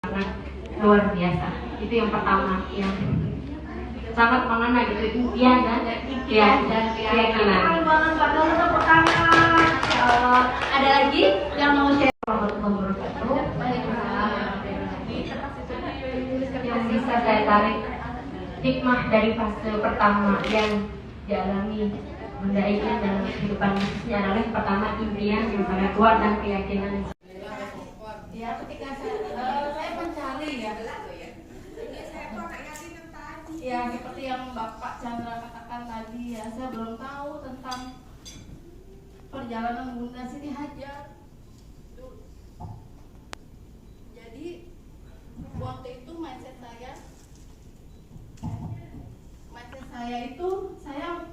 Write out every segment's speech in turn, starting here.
sangat luar biasa. Itu yang pertama yang sangat mengena gitu, impian dan keyakinan. Ada lagi yang mau share? Yang bisa saya tarik hikmah dari fase pertama yang dialami Bunda Iin dalam kehidupan bisnisnya adalah yang pertama impian yang sangat kuat dan keyakinan. Ya, ketika saya mencari ya seperti yang Bapak Chandra katakan tadi ya, saya belum tahu tentang perjalanan Bunda Siti Hadjah. Jadi waktu itu mindset saya itu saya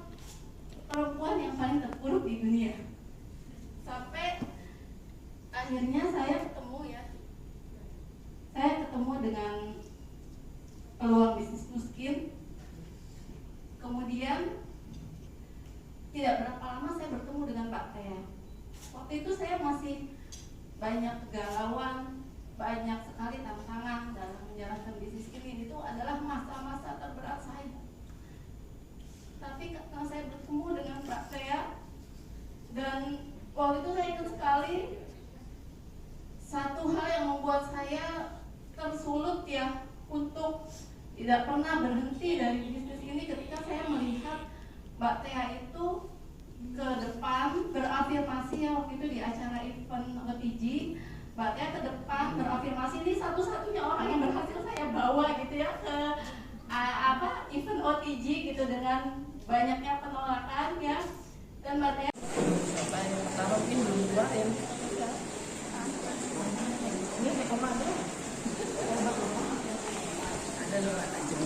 perempuan yang paling terpuruk di dunia. Sampai akhirnya saya ketemu dengan peluang bisnis Nuskin. Kemudian tidak berapa lama saya bertemu dengan Mbak Tea. Waktu itu saya masih banyak kegalauan, banyak sekali tantangan dalam menjalankan bisnis ini. Itu adalah masa-masa terberat saya. Tapi karena saya bertemu dengan Mbak Tea, dan waktu itu saya ingat sekali satu hal yang membuat saya tersulut ya untuk tidak pernah berhenti dari bisnis ini, ketika saya melihat Mbak Tea itu ke depan berafirmasi ya, waktu itu di acara event OTG. Mbak Tea ke depan berafirmasi, ini satu-satunya orang yang berhasil saya bawa gitu ya ke event OTG gitu dengan banyaknya penolakan ya. Dan Mbak Tea taruh ini dulu ya. Ini komando. Ada lewat aja.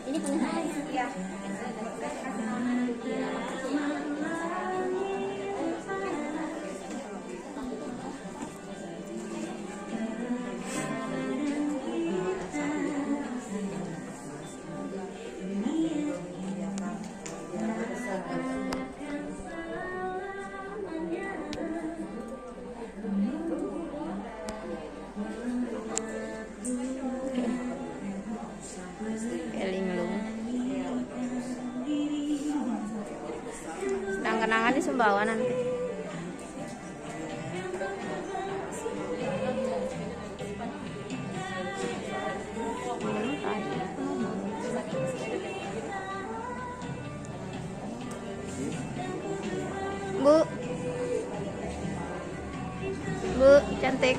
ini punya saya. Iya. Kenangan di Sumbawa nanti. Bu, cantik.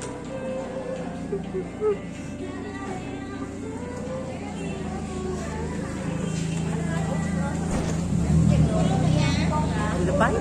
Di depan.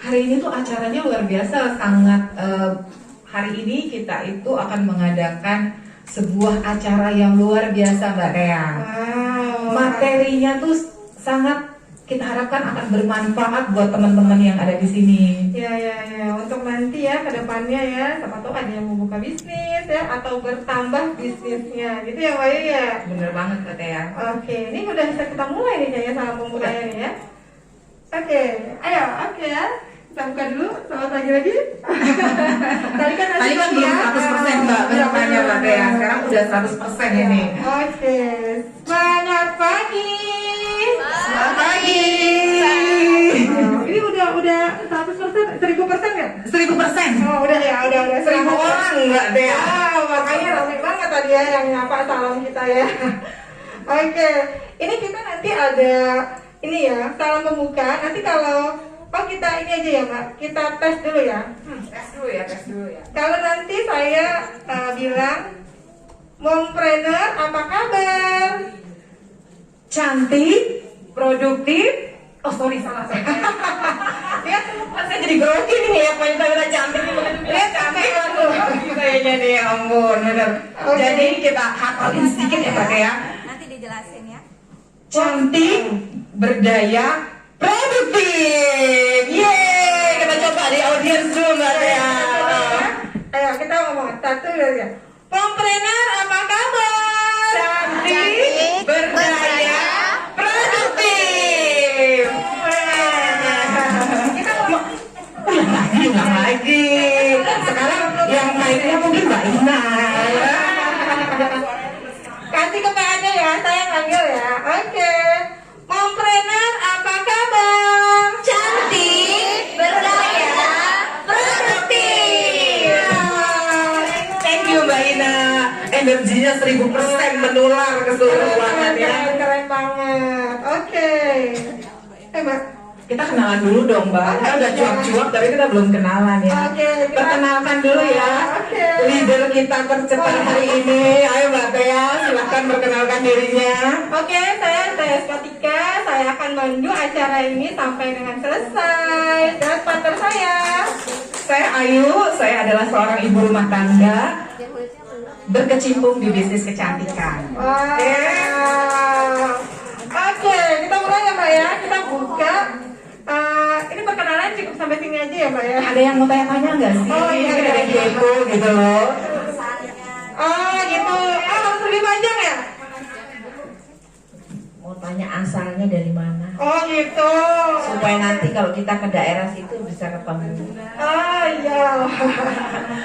Hari ini tuh acaranya luar biasa, sangat hari ini kita itu akan mengadakan sebuah acara yang luar biasa Mbak Tea. Wow. Materinya tuh sangat kita harapkan akan bermanfaat buat teman-teman yang ada di sini. Ya. Untuk nanti ya ke depannya ya, siapa tahu ada yang mau buka bisnis ya atau bertambah bisnisnya, gitu ya Mbak Ayu ya. Bener banget Mbak Tea. Oke, ini udah bisa kita mulai nih kayaknya sama pembukanya nih ya. Oke, ayo, oke ya. Kita buka dulu, selamat pagi lagi. Tadi kan belum 100% Mbak pesertanya Mbak Tea, sekarang udah 100% ini. Oke, selamat pagi. Selamat pagi. Ini udah 100%, 1000% ya? 1000%. Oh udah ya, udah 1000 orang Mbak Tea. Makanya ramai banget tadi ya yang nyapa salam kita ya. Oke, ini kita nanti ada ini ya salam pembuka. Nanti kalau kita ini aja ya Mbak, kita tes dulu ya. Tes dulu ya. Kalau nanti saya bilang, mompreneur apa kabar? Cantik, produktif. Oh sorry salah saya. Ya, Saya jadi grogi nih ya, pengen tahu cantik nih begitu dia capek banget. kayaknya nih, ya ampun, bener. Oke. Jadi kita hafalin sedikit ya Pak ya. Nanti dijelasin ya. Cantik, berdaya, produktif. Yeay, kita coba di audiens dulu Mbak Tea. Ayo kita ngomong satu dulu ya. Mompreneur apa kabar? Cantik, berdaya, produktif. Kita ngomong Ulang lagi. Sekarang yang mainnya mungkin Mbak Ina. kasih ke Mbak Anda ya, saya panggil ya. Oke. Mompreneur apa kabar? Cantik, berdaya, produktif. Thank you Mbak Ina. Energinya 1000% menular ke seluruh ruangan ya. Keren banget. Oke. Mbak. Kita kenalan dulu dong Mbak. Kita udah cuap-cuap tapi kita belum kenalan ya. Oke, kita- Perkenalkan dulu ya. Oke. Leader kita tercepat hari ini. Ayo Mbak Tea, silahkan perkenalkan dirinya. Oke, saya Katika. Saya akan mandu acara ini sampai dengan selesai. Dan partner saya. Saya Ayu, saya adalah seorang ibu rumah tangga berkecimpung di bisnis kecantikan. Wow. Oke, kita mulai ya Mbak ya. Kita buka. Ini perkenalan cukup sampai sini aja ya Mbak ya. Ada yang mau tanya-tanya nggak sih? Oh, iya, Mungkin ada yang iya. kepo gitu loh. Oh gitu. Harus lebih panjang ya? Mau tanya asalnya dari mana? Oh gitu. Supaya nanti kalau kita ke daerah situ bisa ketemu. Oh iya.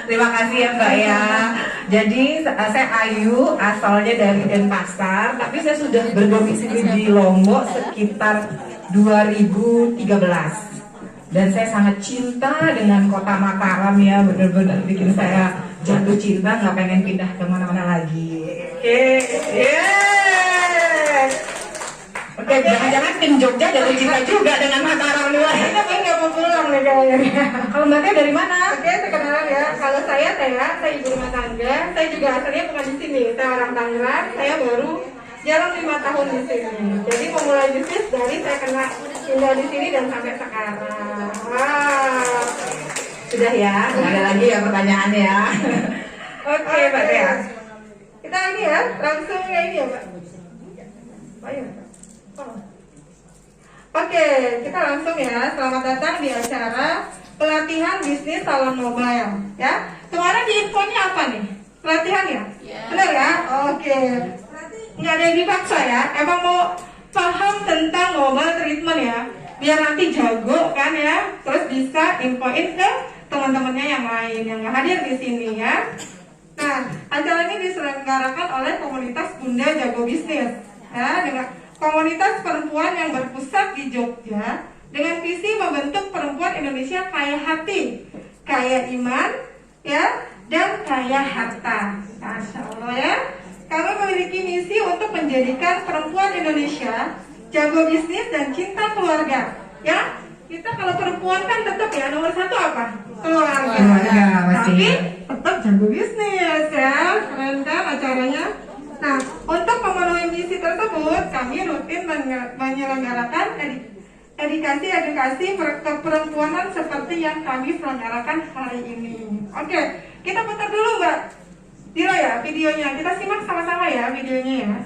Terima kasih ya Mbak ya. Jadi saya Ayu, asalnya dari Denpasar, tapi saya sudah berdomisili di Lombok sekitar 2013. Dan saya sangat cinta dengan kota Mataram ya, benar-benar bikin saya jatuh cinta, nggak pengen pindah kemana-mana lagi. Oke. Yeah. Oke, jangan-jangan tim Jogja jatuh cinta juga dengan Mataram nih. Kita kan nggak mau pulang nih kayaknya. Kalau Mbak Tia dari mana? Oke, sekarang ya. Kalau saya ibu rumah tangga. Saya juga asalnya bukan di sini. Saya orang Tangerang. Saya baru jalan 5 tahun di sini. Jadi memulai bisnis dari saya tinggal di sini dan sampai sekarang. Wow. Sudah ya, nggak ada lagi ya pertanyaannya ya. Oke, Mbak Tia. Kita ini ya, langsung ya ini ya, Mbak. Ayo. Oke, kita langsung ya. Selamat datang di acara pelatihan bisnis salon mobile. Ya, kemarin di infonya apa nih? Pelatihan ya? Benar ya? Oke. Nggak ada yang dipaksa ya. Emang mau paham tentang mobile treatment ya, biar nanti jago kan ya. Terus bisa infoin ke teman-temannya yang lain yang nggak hadir di sini ya. Nah, acara ini diselenggarakan oleh komunitas Bunda Jago Bisnis ya, dengan komunitas perempuan yang berpusat di Jogja dengan visi membentuk perempuan Indonesia kaya hati, kaya iman, ya, dan kaya harta. Masya Allah ya. Kami memiliki misi untuk menjadikan perempuan Indonesia jago bisnis dan cinta keluarga. Ya, kita kalau perempuan kan tetap ya nomor satu apa? Keluarga. Keluarga, pasti. Tapi tetap jago bisnis ya. Keren kan acaranya? Nah, untuk memenuhi misi tersebut, kami rutin menyelenggarakan edukasi keperempuanan seperti yang kami selenggarakan hari ini. Oke, kita putar dulu Mbak Dira ya videonya. Kita simak sama-sama ya videonya ya.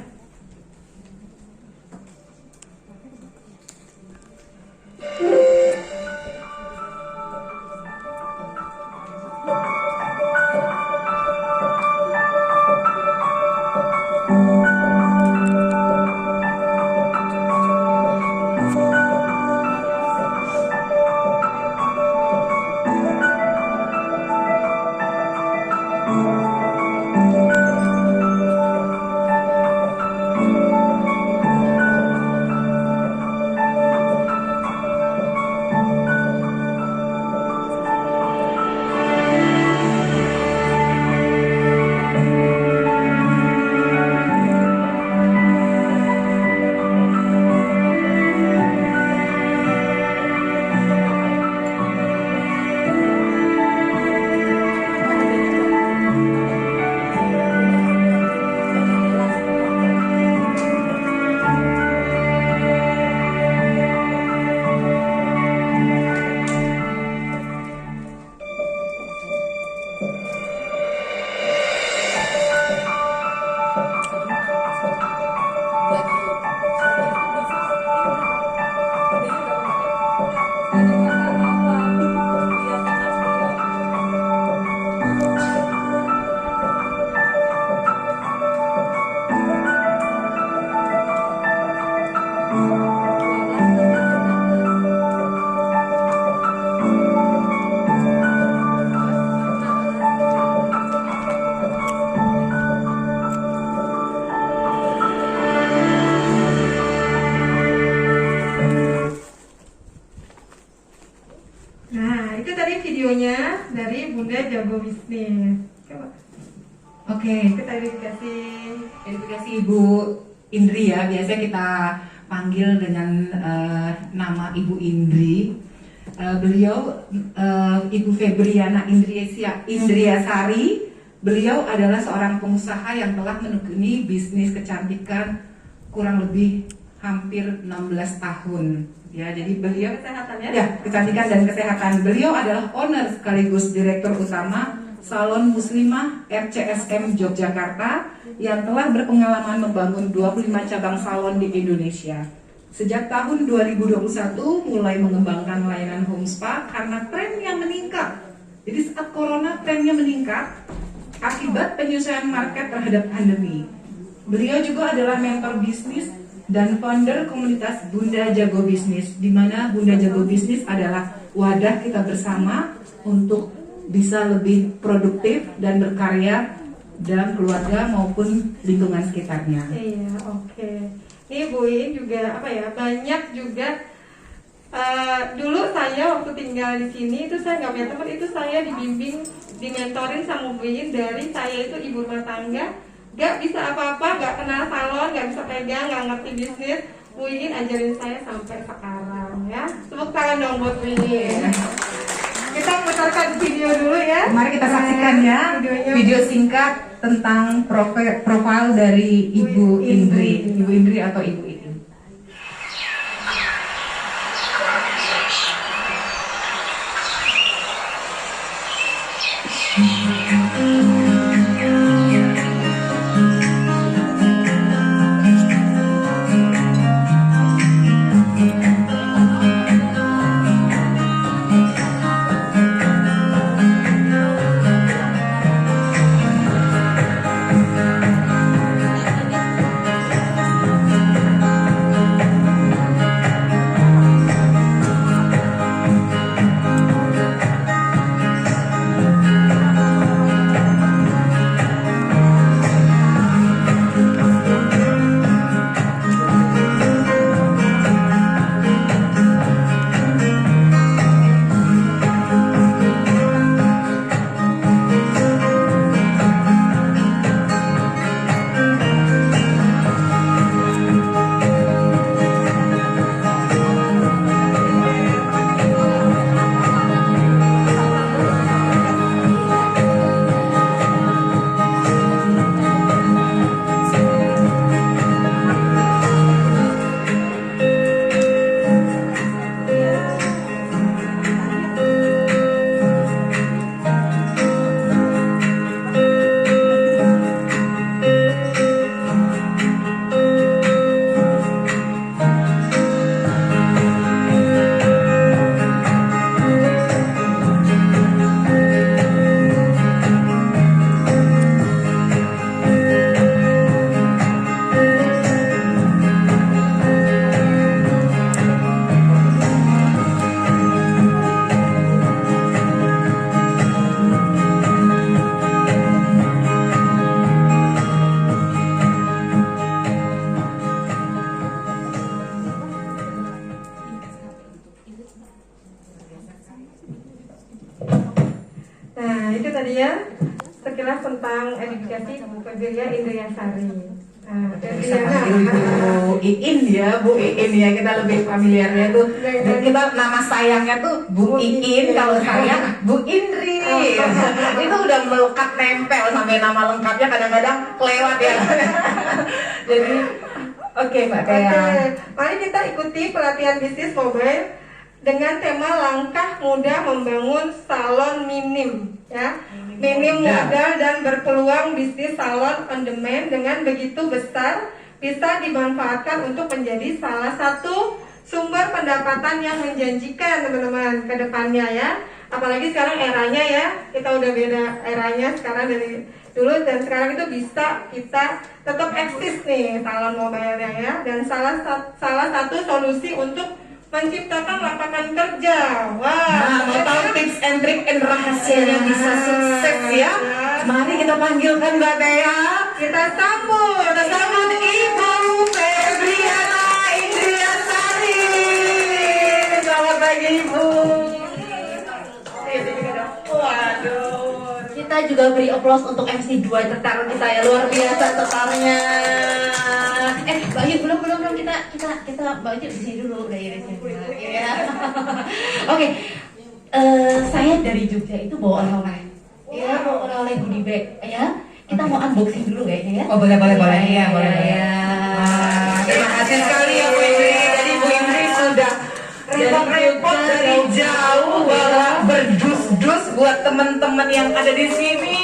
Nah, itu tadi videonya dari Bunda Jago Bisnis. Coba. Oke, Kita edukasi Ibu Indri ya. Biasa kita panggil dengan nama Ibu Indri. Beliau Ibu Febriana Indriasari. Beliau adalah seorang pengusaha yang telah menekuni bisnis kecantikan kurang lebih hampir 16 tahun. Ya, jadi beliau kesehatan ya. ya kecantikan dan kesehatan. Beliau adalah owner sekaligus direktur utama Salon Muslimah RCSM Yogyakarta yang telah berpengalaman membangun 25 cabang salon di Indonesia. Sejak tahun 2021 mulai mengembangkan layanan home spa karena trennya meningkat. Jadi saat corona trennya meningkat akibat penyesuaian market terhadap pandemi. Beliau juga adalah mentor bisnis dan founder komunitas Bunda Jago Bisnis, di mana Bunda Jago Bisnis adalah wadah kita bersama untuk bisa lebih produktif dan berkarya dalam keluarga maupun lingkungan sekitarnya. Iya, oke. Ini Bu In juga banyak juga. Dulu saya waktu tinggal di sini itu saya nggak punya teman, itu saya dibimbing, dimentorin sama Bu In dari saya itu ibu rumah tangga, gak bisa apa-apa, gak kenal salon, gak bisa pegang, gak ngerti bisnis. Bu In ajarin saya sampai sekarang ya. Tepuk tangan dong buat Bu In. Kita putarkan video dulu ya. Mari kita saksikan ya video singkat tentang profil dari Ibu Indri. Ibu Indri atau Ibu ini. dia sekilas tentang edukasi Bu Febrilia Indriasari. Bisa panggil Bu Iin ya, Bu Iin ya, kita lebih familiarnya tuh. Dan kita nama sayangnya tuh Bu Iin, kalau saya Bu Indri. Itu udah melekat nempel sampai nama lengkapnya kadang-kadang kelewat ya. Jadi oke Mbak Tia. Oke, mari kita ikuti pelatihan bisnis mobile dengan tema langkah mudah membangun salon minim, ya. Minim modal dan berpeluang bisnis salon on demand dengan begitu besar bisa dimanfaatkan untuk menjadi salah satu sumber pendapatan yang menjanjikan teman-teman ke depannya ya. Apalagi sekarang eranya ya, kita udah beda eranya sekarang dari dulu, dan sekarang itu bisa kita tetap eksis nih salon mobile-nya ya. Dan salah satu solusi untuk menciptakan lapangan kerja. Wah, Mau tahu tips and trick and rahasianya bisa sukses ya? Mari kita panggilkan Mbak Tia. kita sambut Ibu Febriana Indriasari. Selamat pagi Ibu. Waduh. Kita juga beri aplaus untuk MC 2 tertarung kita ya, luar biasa tertarungnya. Mbak Ayu belum kita Mbak Ayu di sini dulu dari sini. Ya. Oke. Saya dari Jogja itu bawa oleh-oleh. Ya, bawa oleh-oleh goodie bag ya. Kita mau unboxing dulu kayaknya ya. Oh boleh ya. Terima kasih sekali ya Bu Indri. Jadi Bu Indri sudah repot-repot dari jauh bawa berdus-dus buat teman-teman yang ada di sini.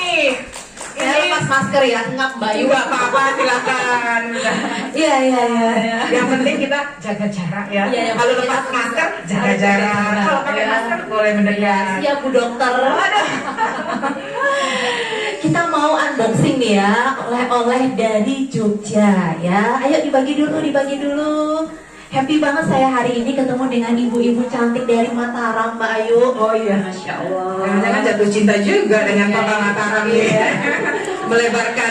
Ya, lepas masker ya, ngap Mbak Ayu. Juga apa-apa silakan. Iya. Yang penting kita jaga jarak ya. Iya, yang Kalau penting lepas kita masker jaga harus jarak. jaga jarak, Kalau pakai ya. masker boleh mendekat. Iya Bu Dokter. Kita mau unboxing nih ya, oleh-oleh dari Jogja ya. Ayo dibagi dulu. Happy banget saya hari ini ketemu dengan ibu-ibu cantik dari Mataram, Mbak Ayu. Oh iya, Masya Allah. jangan-jangan jatuh cinta juga dengan Iya, Kota iya. Mataram ya. Melebarkan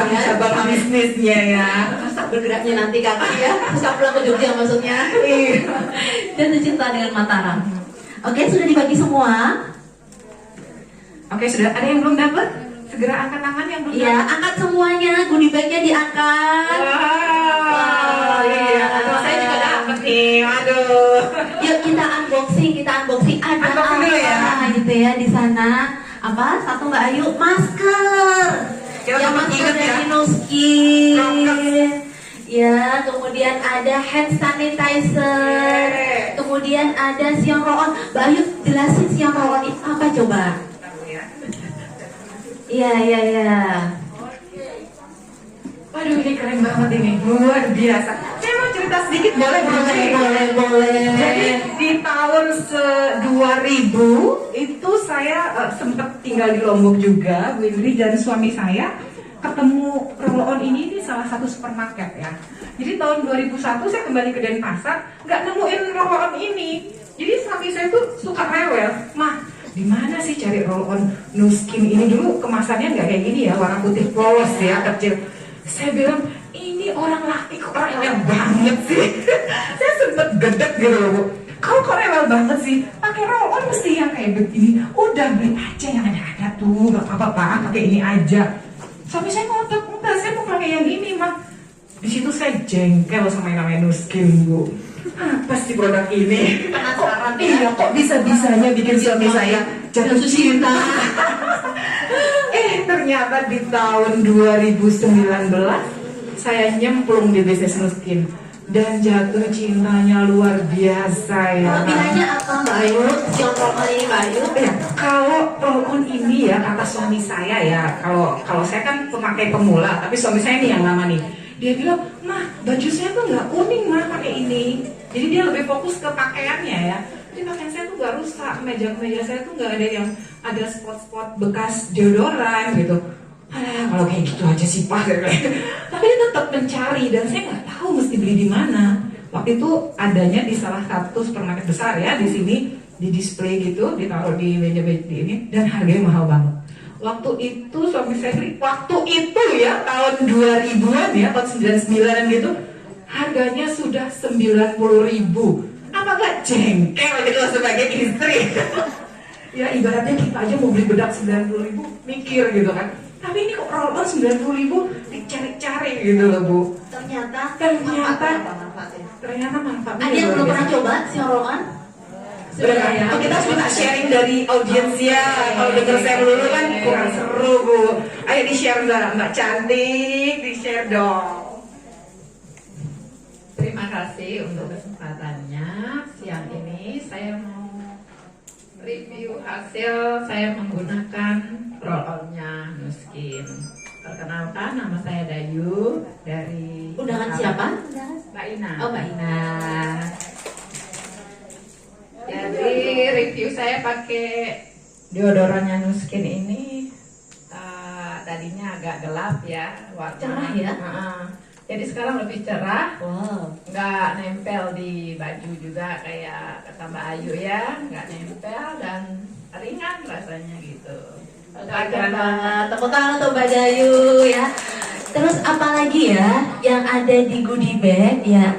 cabang bisnisnya ya. Masa bergeraknya nanti kakak ya, bisa pulang ke Jogja maksudnya. Iya. Jatuh cinta dengan Mataram. Oke, sudah dibagi semua? Oke, sudah ada yang belum dapat? Segera angkat tangan yang belum Iya, dapat. angkat semuanya, goodie bag-nya diangkat. Wow, iya. Aduh, saya juga dapat nih. Aduh. Yuk kita unboxing. Ada Unboxing dulu ya. apa gitu ya di sana? Apa? Satu Mbak Ayu, masker. Kita Ya, dapat masker ingat ya. dari Nuskin. Prokes. Ya, kemudian ada hand sanitizer. Kemudian ada siang roll-on. Mbak Ayu, jelasin siang roll-on itu apa coba? Iya. Waduh, ini keren banget ini, luar biasa. Saya mau cerita sedikit, boleh? Boleh. Jadi di tahun 2000 itu saya sempat tinggal di Lombok juga, Bu Indri, dan suami saya ketemu roll-on ini di salah satu supermarket ya. Jadi tahun 2001 saya kembali ke Denpasar, nggak nemuin roll-on ini. Jadi suami saya tuh suka rewel, "Mah, di mana sih cari roll-on Nuskin ini? Dulu kemasannya nggak kayak gini ya, warna putih polos ya, kecil." Saya bilang, "Ini orang laki kok rewel banget sih." Saya sempet gedek gitu loh, Bu. Kok rewel banget sih? Pakai roll-on mesti yang kayak begini. Udah beli aja yang ada tuh, nggak apa-apa Pak, pakai ini aja. Suami saya ngotot, enggak, saya mau pakai yang ini mah. Di situ saya jengkel sama yang namanya Nuskin, Bu. Apa sih produk ini? Penasaran ya? Iya, kok bisa-bisanya bikin suami saya jatuh cinta. Ternyata di tahun 2019 saya nyemplung di bisnis Nuskin dan jatuh cintanya luar biasa ya. Kelebihannya apa Mbak Ayu? Siang roll-on ini Mbak Ayu? Ya, kalau roll-on ini ya kata suami saya ya, kalau saya kan pemakai pemula, tapi suami saya nih yang lama nih. Dia bilang, "Mah, baju saya tuh nggak kuning mah pakai ini." Jadi dia lebih fokus ke pakaiannya ya. Jadi pakaian saya tuh nggak rusak, meja saya tuh nggak ada yang ada spot-spot bekas deodoran gitu. Kalau kayak gitu aja sih Pak. Tapi dia tetap mencari dan saya nggak tahu mesti beli di mana. Waktu itu adanya di salah satu supermarket besar ya di sini, di display gitu, ditaruh di meja-meja ini dan harganya mahal banget. Waktu itu suami saya beli, waktu itu ya tahun 2000-an ya, tahun 99-an gitu, harganya sudah 90.000. Apa gak jengkel gitu sebagai istri? Ya ibaratnya kita aja mau beli bedak 90.000 mikir gitu kan. Tapi ini kok roll on 90.000 dicari-cari gitu loh Bu. Ternyata Manfaatnya ada yang belum pernah coba si roll on? Oh, kita minta sharing dari audiens ya. Kalau denger saya melulu kan kurang seru Bu. Ayo di share Mbak cantik, di share dong. Terima kasih untuk kesempatannya. Siang ini saya mau review hasil saya menggunakan roll-on-nya Nuskin. Perkenalkan, nama saya Dayu dari Undangan siapa? Mbak Ina. Oh, Mbak Ina. Jadi review saya pakai deodorannya Nuskin ini. Tadinya agak gelap ya warna. Cerah ya? Jadi sekarang lebih cerah. Wow. Nggak nempel di baju juga kayak kata Mbak Ayu ya, nggak nempel dan ringan rasanya gitu. Keren banget. Tepuk tangan untuk Mbak Dayu ya. Terus apalagi ya yang ada di goodie bag ya?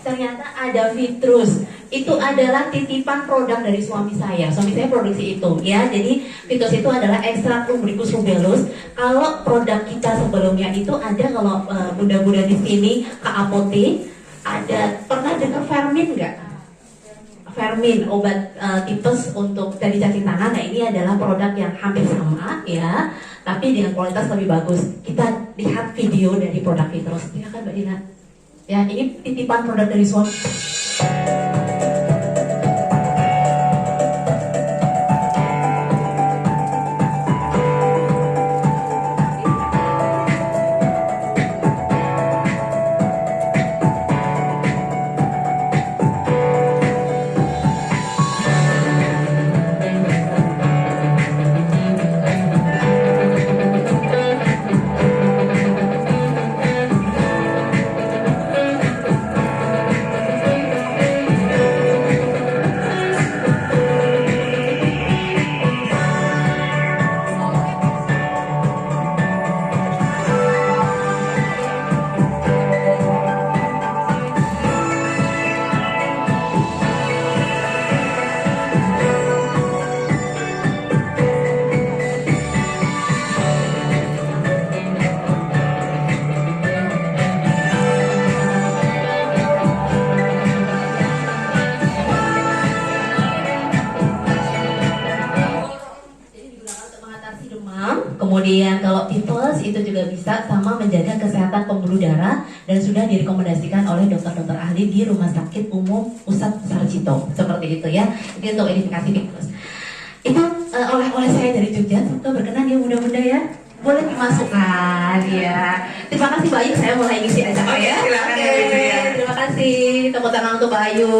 Ternyata ada Vitrus. Itu adalah titipan produk dari suami saya. Suami saya produksi itu ya. Jadi Vitrus itu adalah ekstrak lumbricus rubellus. Kalau produk kita sebelumnya itu ada, kalau bunda-bunda di sini Kak Apote ada pernah dengar Fermin nggak? Fermin, obat tipes untuk dari cacing tangan. Nah ini adalah produk yang hampir sama ya, tapi dengan kualitas lebih bagus. Kita lihat video dari produk Vitrus. Silakan Mbak Dina. Ya ini titipan produk dari suami. Kemudian kalau tipes itu juga bisa sama menjaga kesehatan pembuluh darah dan sudah direkomendasikan oleh dokter-dokter ahli di Rumah Sakit Umum Pusat Sarjito. Seperti itu ya. Ini untuk edifikasi tipes. Itu oleh-oleh saya dari Jogja. Semoga berkenan ya bunda-bunda ya. Boleh dimasukkan ya. Terima kasih Mbak Ayu, saya mulai ngisi acara ya. Silakan ya, Ibu ya. Terima kasih. Tepuk tangan untuk Mbak Ayu.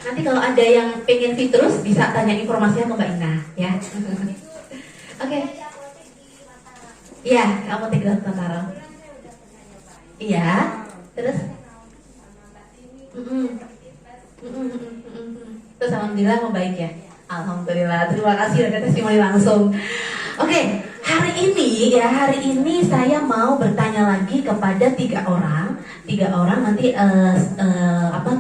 Nanti kalau ada yang pengen Vitrus bisa tanya informasinya ke Mbak Ina ya. Oke. Iya, apotek Mataram. Iya. Terus? Terus alhamdulillah membaik ya. Alhamdulillah. Terima kasih udah testimoni langsung. Oke, hari ini saya mau bertanya lagi kepada tiga orang nanti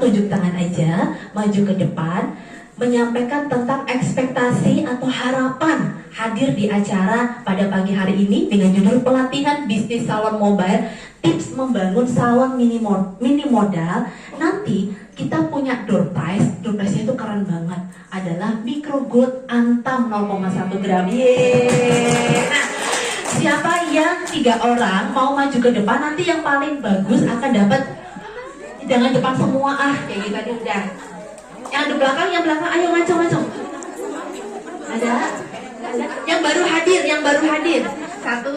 tunjuk tangan aja, maju ke depan, menyampaikan tentang ekspektasi atau harapan hadir di acara pada pagi hari ini dengan judul pelatihan bisnis salon mobile, tips membangun salon mini modal. Nanti kita punya door prize-nya itu keren banget, adalah micro gold Antam 0,1 gram. Yeay. Nah, siapa yang 3 orang mau maju ke depan, nanti yang paling bagus akan dapat. Jangan depan semua kayak gitu tadi udah. Yang di belakang, ayo maju. Ada? Yang baru hadir. 1,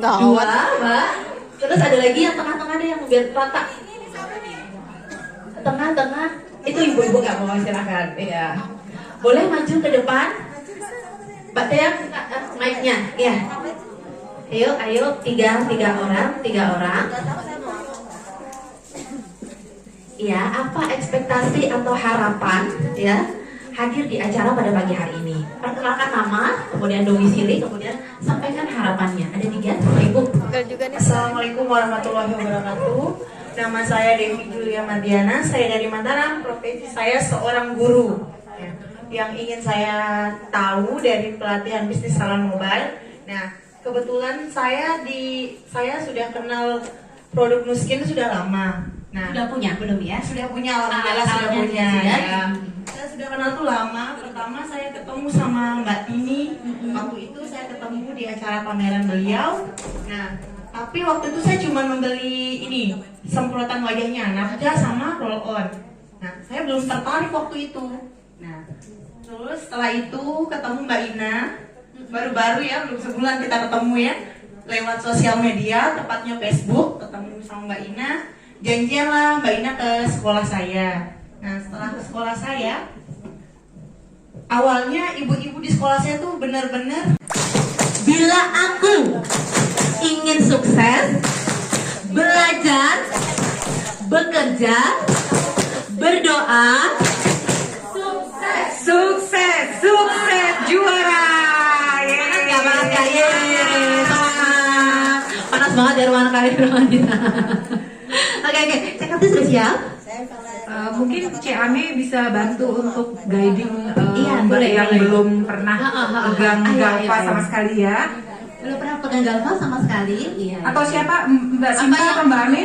2, Mbak. Terus ada lagi yang tengah-tengah deh, yang biar rata. Tengah. Itu ibu-ibu nggak mau, silakan. Iya. Boleh maju ke depan. Mbak Tia, mic-nya. Iya. Ayo, tiga orang. Ya, apa ekspektasi atau harapan ya hadir di acara pada pagi hari ini? Perkenalkan nama, kemudian domisili, kemudian sampaikan harapannya. Ada 3, Ibu. Assalamualaikum warahmatullahi wabarakatuh. Nama saya Devi Julia Mardiana, saya dari Mataram, profesi saya seorang guru. Ya. Yang ingin saya tahu dari pelatihan bisnis salon mobile, nah kebetulan saya sudah kenal produk Nuskin sudah lama. Nah, Sudah punya belum ya? sudah punya, alhamdulillah sudah punya. ya. Ya. Saya sudah kenal tuh lama. Pertama saya ketemu sama Mbak Tini. Waktu itu saya ketemu di acara pameran beliau. Nah, tapi waktu itu saya cuma membeli ini semprotan wajahnya, nafja sama roll on. Nah, saya belum tertarik waktu itu. Nah, terus setelah itu ketemu Mbak Ina. Baru-baru ya, belum sebulan kita ketemu ya, lewat sosial media, tepatnya Facebook. Ketemu sama Mbak Ina, janjianlah Mbak Ina ke sekolah saya. Nah, setelah ke sekolah saya, awalnya ibu-ibu di sekolah saya tuh benar-benar, Bila aku ingin sukses, belajar, bekerja, berdoa, Sukses, juara. Gak banget kayaknya. Panas banget ya ruangan kalian ruangannya. Oke, CKT sudah siap? Mungkin Ciame bisa bantu untuk guiding Iya, Mbak boleh, yang boleh. belum pernah pegang Ayo, Galva ayo. sama sekali ya. Belum pernah pegang Galva sama sekali? Iya. Atau siapa? Mbak Sinta Apa ya? atau Mbak Ame?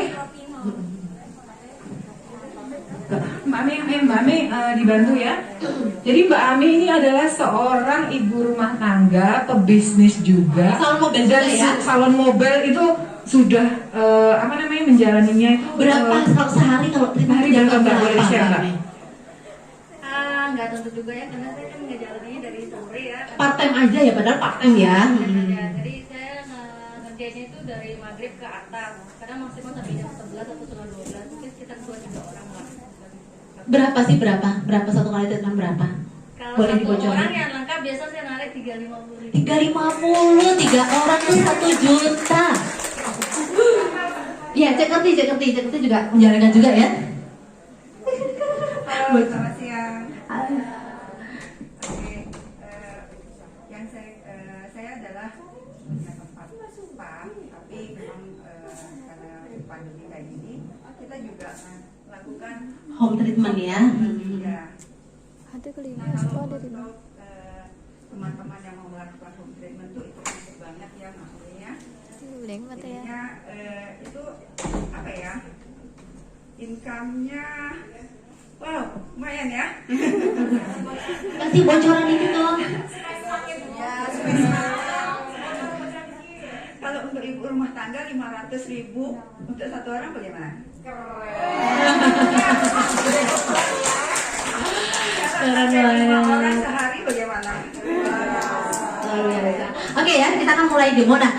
Mbak Ame dibantu ya. Jadi Mbak Ame ini adalah seorang ibu rumah tangga, pebisnis juga. Salon mobil Dan juga ya? salon mobil itu sudah menjalaninya itu Berapa kalau sehari kalau terima hari berapa Mbak? Boleh di-share Mbak? Nggak tentu juga ya, karena saya kan ngejalaninnya dari sore ya. part time aja ya, padahal part time ya. Ya, jadi saya ngerjainnya itu dari maghrib ke atas. Kadang maksimal sampai jam 11 atau setengah 12, mungkin sekitar 2-3 orang lah. Berapa sih berapa? Berapa satu kali treatment berapa? Kalau Boleh satu dibocorin? orang yang lengkap biasa saya narik 350.000. 350, 3 orang tuh 1 juta. Iya, cek ngerti juga menjalankan juga ya. Halo, selamat siang. Oke, yang saya adalah punya tempat spa, tapi memang karena pandemi kayak gini, kita juga melakukan Home treatment ya. ya. Ada kali Nah, kalau untuk teman-teman yang mau melakukan home treatment itu masuk banget ya maksudnya. Link mata ya. Jadinya itu apa ya? Income-nya wow, lumayan ya. Kasih bocoran ini dong. Ya, kalau untuk ibu rumah tangga 500.000, untuk satu orang bagaimana? Kalau 5 orang sehari bagaimana? Oke ya, kita akan mulai demo. Nah,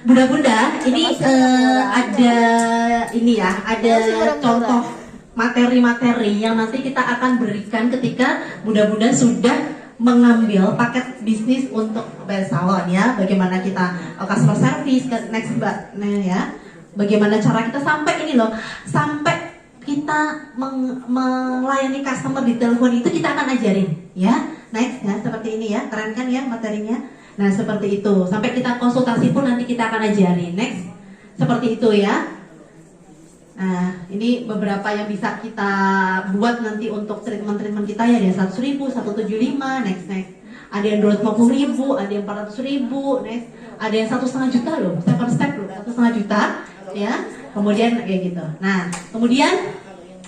bunda-bunda, ini ada contoh materi-materi yang nanti kita akan berikan ketika bunda-bunda sudah mengambil paket bisnis untuk best salon ya. Bagaimana kita customer service, next mbak ya. Bagaimana cara kita sampai ini loh, sampai kita melayani customer di telepon itu kita akan ajarin ya. Next ya, seperti ini ya, keren kan ya materinya. Nah seperti itu, sampai kita konsultasi pun nanti kita akan ajarin. Next, seperti itu ya. Nah ini beberapa yang bisa kita buat nanti untuk treatment kita ya. Ada 100.000, 175, next. Ada yang 250.000, ada yang 400.000, next. Ada yang 1,5 juta loh, step loh, 1,5 juta ya. Kemudian kayak gitu. Nah kemudian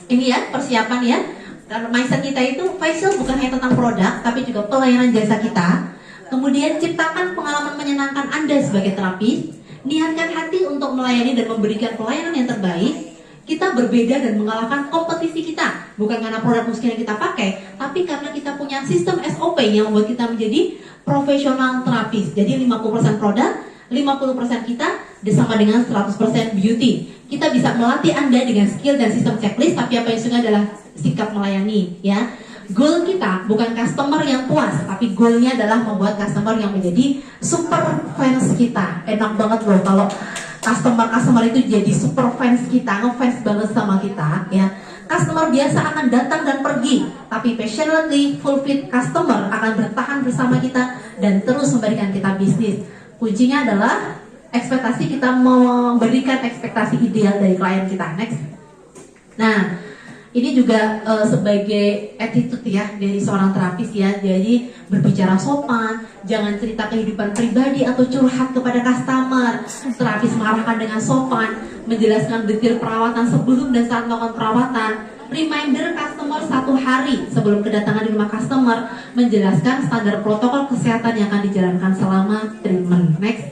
ini ya persiapan ya. Karena mindset kita itu facial bukan hanya tentang produk, tapi juga pelayanan jasa kita. Kemudian ciptakan pengalaman menyenangkan Anda sebagai terapis. Niatkan hati untuk melayani dan memberikan pelayanan yang terbaik. Kita berbeda dan mengalahkan kompetisi kita. Bukan karena produk Nuskin yang kita pakai, tapi karena kita punya sistem SOP yang membuat kita menjadi profesional terapis. Jadi 50% produk, 50% kita sama dengan 100% beauty. Kita bisa melatih Anda dengan skill dan sistem checklist, tapi apa yang suka adalah sikap melayani ya. Goal kita bukan customer yang puas, tapi goalnya adalah membuat customer yang menjadi super fans kita. Enak banget loh kalau customer itu jadi super fans kita, ngefans banget sama kita ya. Customer biasa akan datang dan pergi, tapi passionately fulfilled customer akan bertahan bersama kita dan terus memberikan kita bisnis. Kuncinya adalah ekspektasi kita memberikan ekspektasi ideal dari klien kita. Next. Nah, ini juga sebagai attitude ya dari seorang terapis ya. Jadi berbicara sopan, jangan cerita kehidupan pribadi atau curhat kepada customer. Terapis mengarahkan dengan sopan, menjelaskan detail perawatan sebelum dan saat melakukan perawatan. Reminder customer 1 hari sebelum kedatangan di rumah customer, menjelaskan standar protokol kesehatan yang akan dijalankan selama treatment. Next.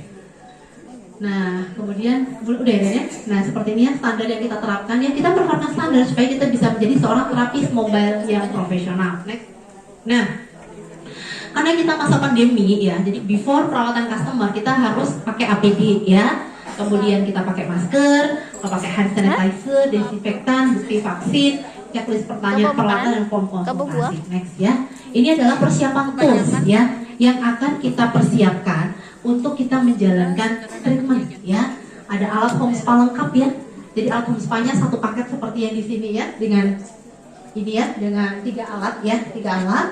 Nah, kemudian udah ya. Nah, seperti ini ya standar yang kita terapkan ya. Kita menerapkan standar supaya kita bisa menjadi seorang terapis mobile yang profesional. Next. Nah, karena kita masa pandemi ya, jadi before perawatan customer kita harus pakai APD ya. Kemudian kita pakai masker, pakai hand sanitizer, desinfektan, bukti vaksin, checklist pertanyaan peralatan dan form konsultasi. Next ya. Ini adalah persiapan tools ya yang akan kita persiapkan untuk kita menjalankan treatment ya. Ada alat home spa lengkap ya. Jadi alat home spa-nya satu paket seperti yang di sini ya, dengan ini ya, dengan 3 alat ya, 3 alat.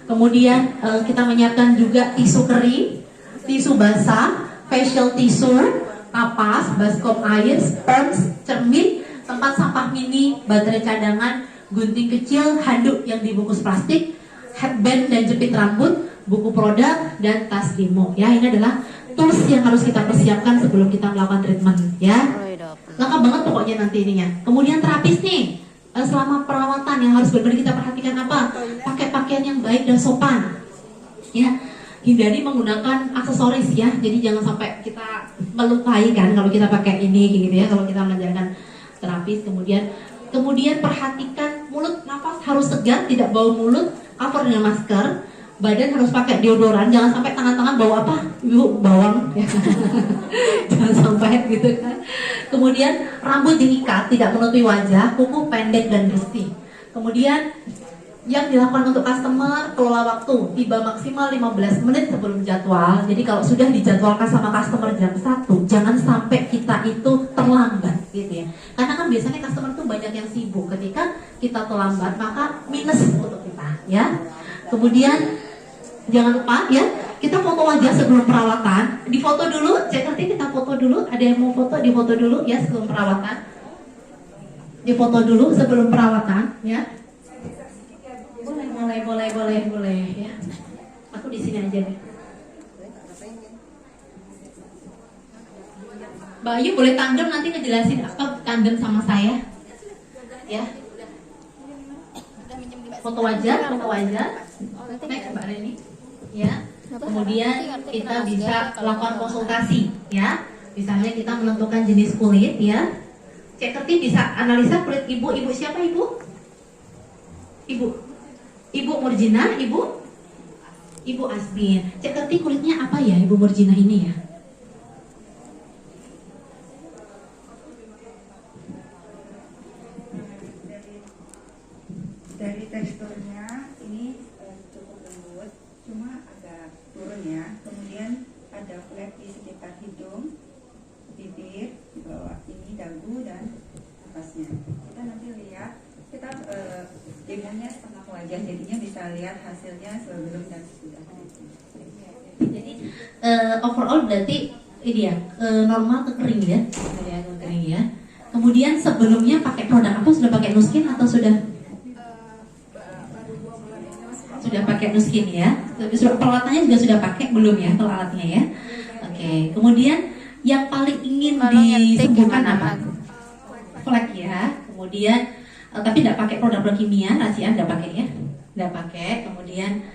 Kemudian kita menyiapkan juga tisu kering, tisu basah, facial tissue, kapas, baskom air, sponge, cermin, tempat sampah mini, baterai cadangan, gunting kecil, handuk yang dibungkus plastik, headband dan jepit rambut, buku produk, dan tas demo ya. Ini adalah tools yang harus kita persiapkan sebelum kita melakukan treatment ya. Lengkap banget pokoknya nanti ininya. Kemudian terapis nih, selama perawatan yang harus benar-benar kita perhatikan apa? Pakai pakaian yang baik dan sopan ya. Hindari menggunakan aksesoris ya. Jadi jangan sampai kita melukai kan kalau kita pakai ini gitu ya, kalau kita menjalankan terapis. Kemudian perhatikan mulut, nafas harus segar, tidak bau mulut, cover dengan masker. Badan harus pakai deodoran, jangan sampai tangan-tangan bau apa? Ibu, bawang ya. Jangan sampai gitu kan. Kemudian rambut diikat, tidak menutupi wajah, kuku pendek dan bersih. Kemudian yang dilakukan untuk customer, kelola waktu, tiba maksimal 15 menit sebelum jadwal. Jadi kalau sudah dijadwalkan sama customer jam 1, jangan sampai kita itu terlambat gitu ya. Karena kan biasanya customer tuh banyak yang sibuk. Ketika kita terlambat, maka minus untuk kita ya. Kemudian jangan lupa ya, kita foto wajah sebelum perawatan. Difoto dulu, cek nanti kita foto dulu. Ada yang mau foto, difoto dulu ya sebelum perawatan. Difoto dulu sebelum perawatan ya. Boleh ya. Aku di sini aja deh. Mbak Ayu boleh tandem nanti ngejelasin apa tandem sama saya ya. Foto wajah. Next Mbak Reni ya. Kemudian kita bisa lakukan konsultasi ya. Misalnya kita menentukan jenis kulit ya. Cek Kerti bisa analisa kulit ibu. Ibu siapa ibu? Ibu Murjina, Ibu Asbin. Cek Kerti kulitnya apa ya Ibu Murjina ini ya? Dari teksturnya ini cukup lembut, cuma agak turun ya. Kemudian ada flek di sekitar hidung, bibir, di bawah ini dagu dan atasnya. Kita nanti lihat, kita demonya setengah wajah, jadinya bisa lihat hasilnya sebelum dan sesudah. Jadi overall berarti ini ya normal ke kering ya, kering ya. Kemudian sebelumnya pakai produk apa? Sudah pakai Nuskin atau sudah pakai Nuskin ya? Peralatannya juga sudah pakai belum ya kalau alatnya ya? Oke. Kemudian yang paling ingin disembuhkan apa? Flek ya. Kemudian tapi tidak pakai produk kimia, rahasia tidak pakai ya, tidak pakai. Kemudian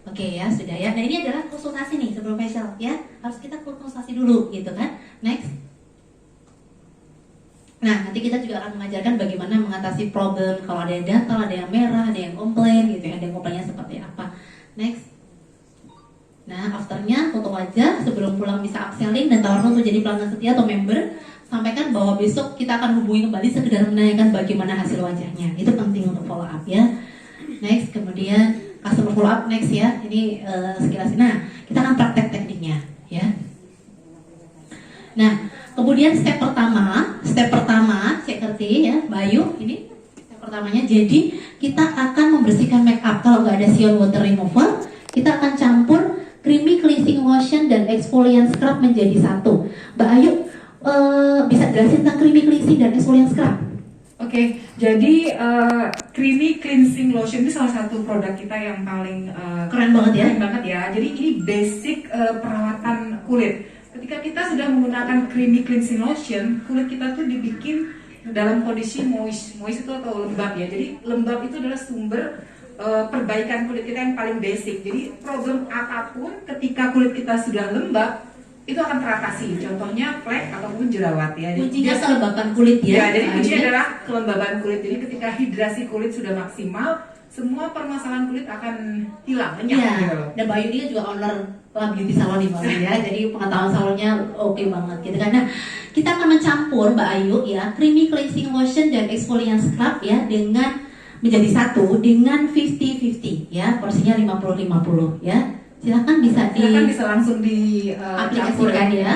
oke ya sudah ya. Nah ini adalah konsultasi nih sebelum facial ya, harus kita konsultasi dulu gitu kan. Next. Nah nanti kita juga akan mengajarkan bagaimana mengatasi problem kalau ada yang datar, ada yang merah, ada yang komplain gitu ya, ada yang komplainnya seperti apa. Next. Nah afternya foto wajah, sebelum pulang bisa upselling dan tawaran untuk jadi pelanggan setia atau member. Sampaikan bahwa besok kita akan hubungi kembali sekedar menanyakan bagaimana hasil wajahnya. Itu penting untuk follow up ya. Next, kemudian customer follow up next ya. Ini sekilas. Nah, kita akan praktek tekniknya ya. Nah, kemudian step pertama cek Kerti ya, Bayu ini step pertamanya. Jadi kita akan membersihkan make up. Kalau nggak ada Sion water remover, kita akan campur creamy cleansing lotion lotion dan exfoliant scrub menjadi satu. Mbak Ayu, bisa jelasin tentang creamy cleansing dan exfoliant scrub? Oke, jadi creamy cleansing lotion ini salah satu produk kita yang paling Keren banget ya. Keren banget ya. Jadi ini basic perawatan kulit. Ketika kita sudah menggunakan creamy cleansing lotion, kulit kita tuh dibikin dalam kondisi moist itu atau lembab ya. Jadi lembab itu adalah sumber perbaikan kulit kita yang paling basic. Jadi problem apapun ketika kulit kita sudah lembab itu akan teratasi. Contohnya flek ataupun jerawat ya. Kuncinya kelembaban kulit ya. Ya, jadi kuncinya adalah kelembaban kulit. Jadi ketika hidrasi kulit sudah maksimal, semua permasalahan kulit akan hilang, lenyap Iya. gitu loh. Dan Mbak Ayu ini juga owner Lab Beauty Salon nih Mbak Ayu ya. Jadi pengetahuan salonnya oke banget gitu kan. Nah, kita akan mencampur Mbak Ayu ya creamy cleansing lotion dan exfoliant scrub ya dengan menjadi satu dengan 50-50 ya, porsinya 50-50 ya. Silakan bisa langsung di aplikasikan ya.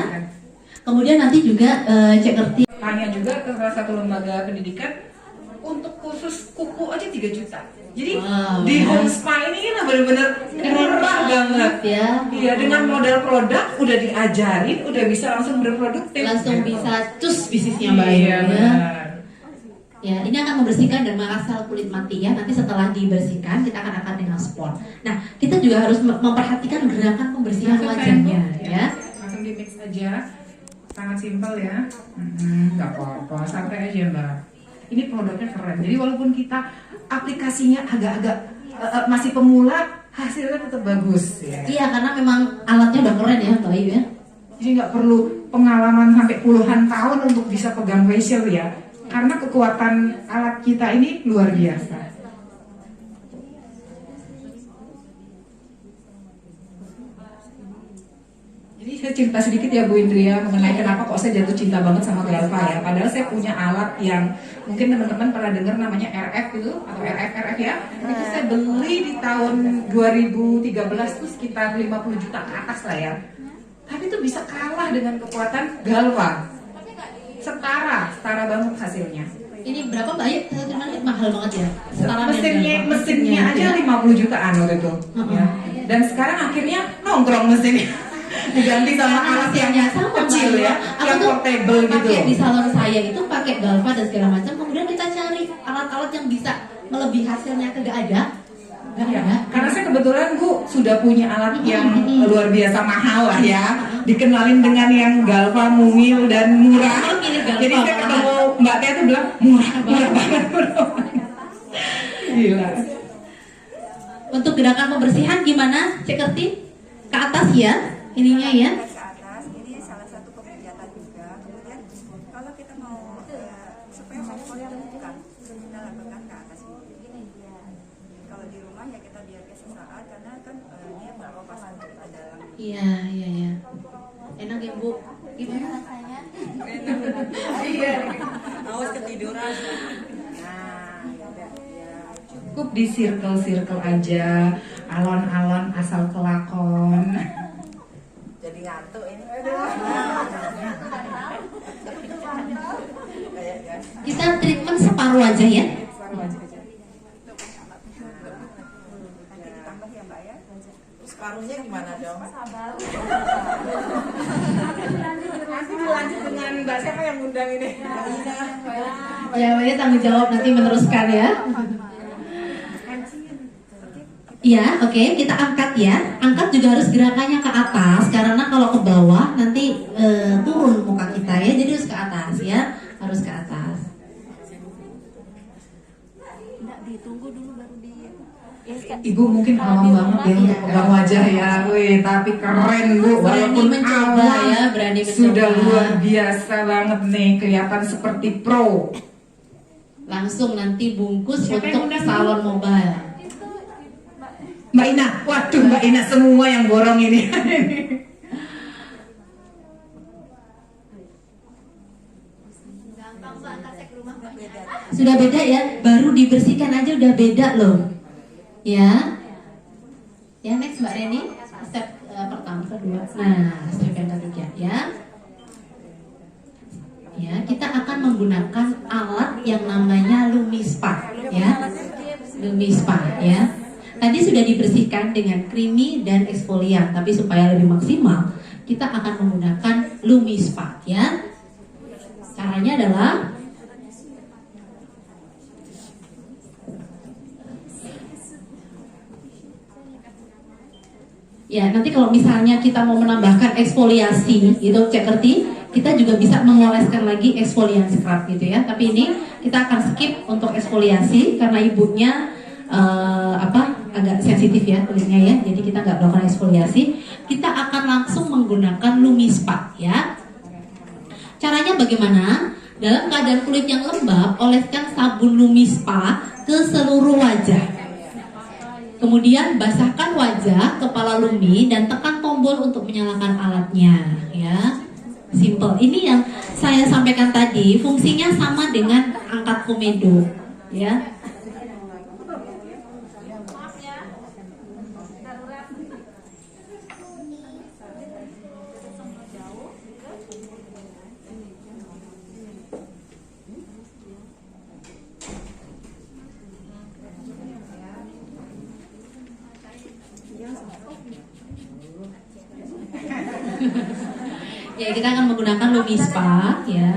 Kemudian nanti juga cek ngerti. Tanya juga ke salah satu lembaga pendidikan untuk khusus kuku aja 3 juta. Jadi di home spa ini kan benar-benar murah banget ya. Iya, dengan modal produk udah diajarin, udah bisa langsung berproduktif. Langsung bisa cus bisnisnya Mbak Ayu Iya, ya. Ya, ini akan membersihkan dan mengasal kulit mati ya. Nanti setelah dibersihkan kita akan angkat dengan spon. Nah, kita juga harus memperhatikan gerakan pembersihan wajahnya ya. Langsung di mix aja, sangat simpel ya. Nggak apa-apa, santai aja Mbak. Ini produknya keren. Jadi walaupun kita aplikasinya agak-agak masih pemula, hasilnya tetap bagus. Ya. Iya, karena memang alatnya udah keren ya Mbak Ayu ya. Jadi nggak perlu pengalaman sampai puluhan tahun untuk bisa pegang facial ya. Karena kekuatan alat kita ini luar biasa. Jadi saya cerita sedikit ya Bu Indria mengenai kenapa kok saya jatuh cinta banget sama Galva ya. Padahal saya punya alat yang mungkin teman-teman pernah dengar namanya RF itu atau RF ya. Itu saya beli di tahun 2013 tuh sekitar 50 juta ke atas lah ya. Tapi itu bisa kalah dengan kekuatan Galva. Setara banget hasilnya. Ini berapa Mbak Ayu? Mahal banget ya. Mesinnya aja 50 jutaan waktu itu. Ya. Dan sekarang akhirnya nongkrong mesinnya. Diganti sama alat yang kecil ya, yang portable gitu. Di salon saya itu pakai Galva dan segala macam. Kemudian kita cari alat-alat yang bisa melebihi hasilnya, tidak ada. Ya, karena saya kebetulan Bu sudah punya alat yang luar biasa mahal lah ya. Dikenalin dengan yang Galva mungil dan murah. Jadi saya ketemu Mbak Tia tuh bilang murah banget. Gila. Untuk gerakan pembersihan gimana? Cek ngerti? Ke atas ya, ininya ya. Ke atas, ini salah satu kegiatan juga. Kemudian kalau kita mau supaya fokusnya bukan, kita lakukan ke atas ini. Kalau di rumah ya kita biarkan sesaat karena kan dia berapa kita dalam. Iya. Enak ya Bu. Gimana rasanya? Iya. Awas ketiduran. Cukup di circle aja, alon-alon asal kelakon. Jadi ngantuk ini. Kita treatment separuh aja ya. Separuhnya gimana dong? Nanti lanjut dengan Mbak siapa yang ngundang ini? Ya, ini tanggung jawab nanti meneruskan ya. Iya, oke, kita angkat ya. Angkat juga harus gerakannya ke atas karena kalau ke bawah nanti turun muka kita ya. Jadi harus ke atas ya, harus ke atas. Ditunggu dulu baru di. Ibu mungkin awam banget ya untuk pegang wajah ya, wih, tapi keren Bu, walaupun mencoba awam ya, berani mencoba. Sudah luar biasa banget nih, kelihatan seperti pro. Langsung nanti bungkus Siapa yang untuk undang salon mobile. Mbak Ina, waduh Mbak Ina semua yang borong ini. Sudah beda ya, baru dibersihkan aja udah beda loh. Ya. Ya, next Mbak Reni, step pertama, kedua. Nah, step yang ketiga ya. Ya, kita akan menggunakan alat yang namanya Lumispa ya. Lumispa ya. Tadi sudah dibersihkan dengan creamy dan exfoliant, tapi supaya lebih maksimal, kita akan menggunakan Lumispa ya. Caranya adalah ya, nanti kalau misalnya kita mau menambahkan eksfoliasi gitu, Cek Kerti, kita juga bisa mengoleskan lagi exfoliant scrub gitu ya. Tapi ini kita akan skip untuk eksfoliasi karena ibunya agak sensitif ya kulitnya ya. Jadi kita nggak melakukan eksfoliasi. Kita akan langsung menggunakan Lumispa ya. Caranya bagaimana? Dalam keadaan kulit yang lembab, oleskan sabun Lumispa ke seluruh wajah. Kemudian basahkan wajah, kepala Lumi, dan tekan tombol untuk menyalakan alatnya ya. Simple. Ini yang saya sampaikan tadi, fungsinya sama dengan angkat komedo ya. Ya, kita akan menggunakan Lumispa ya.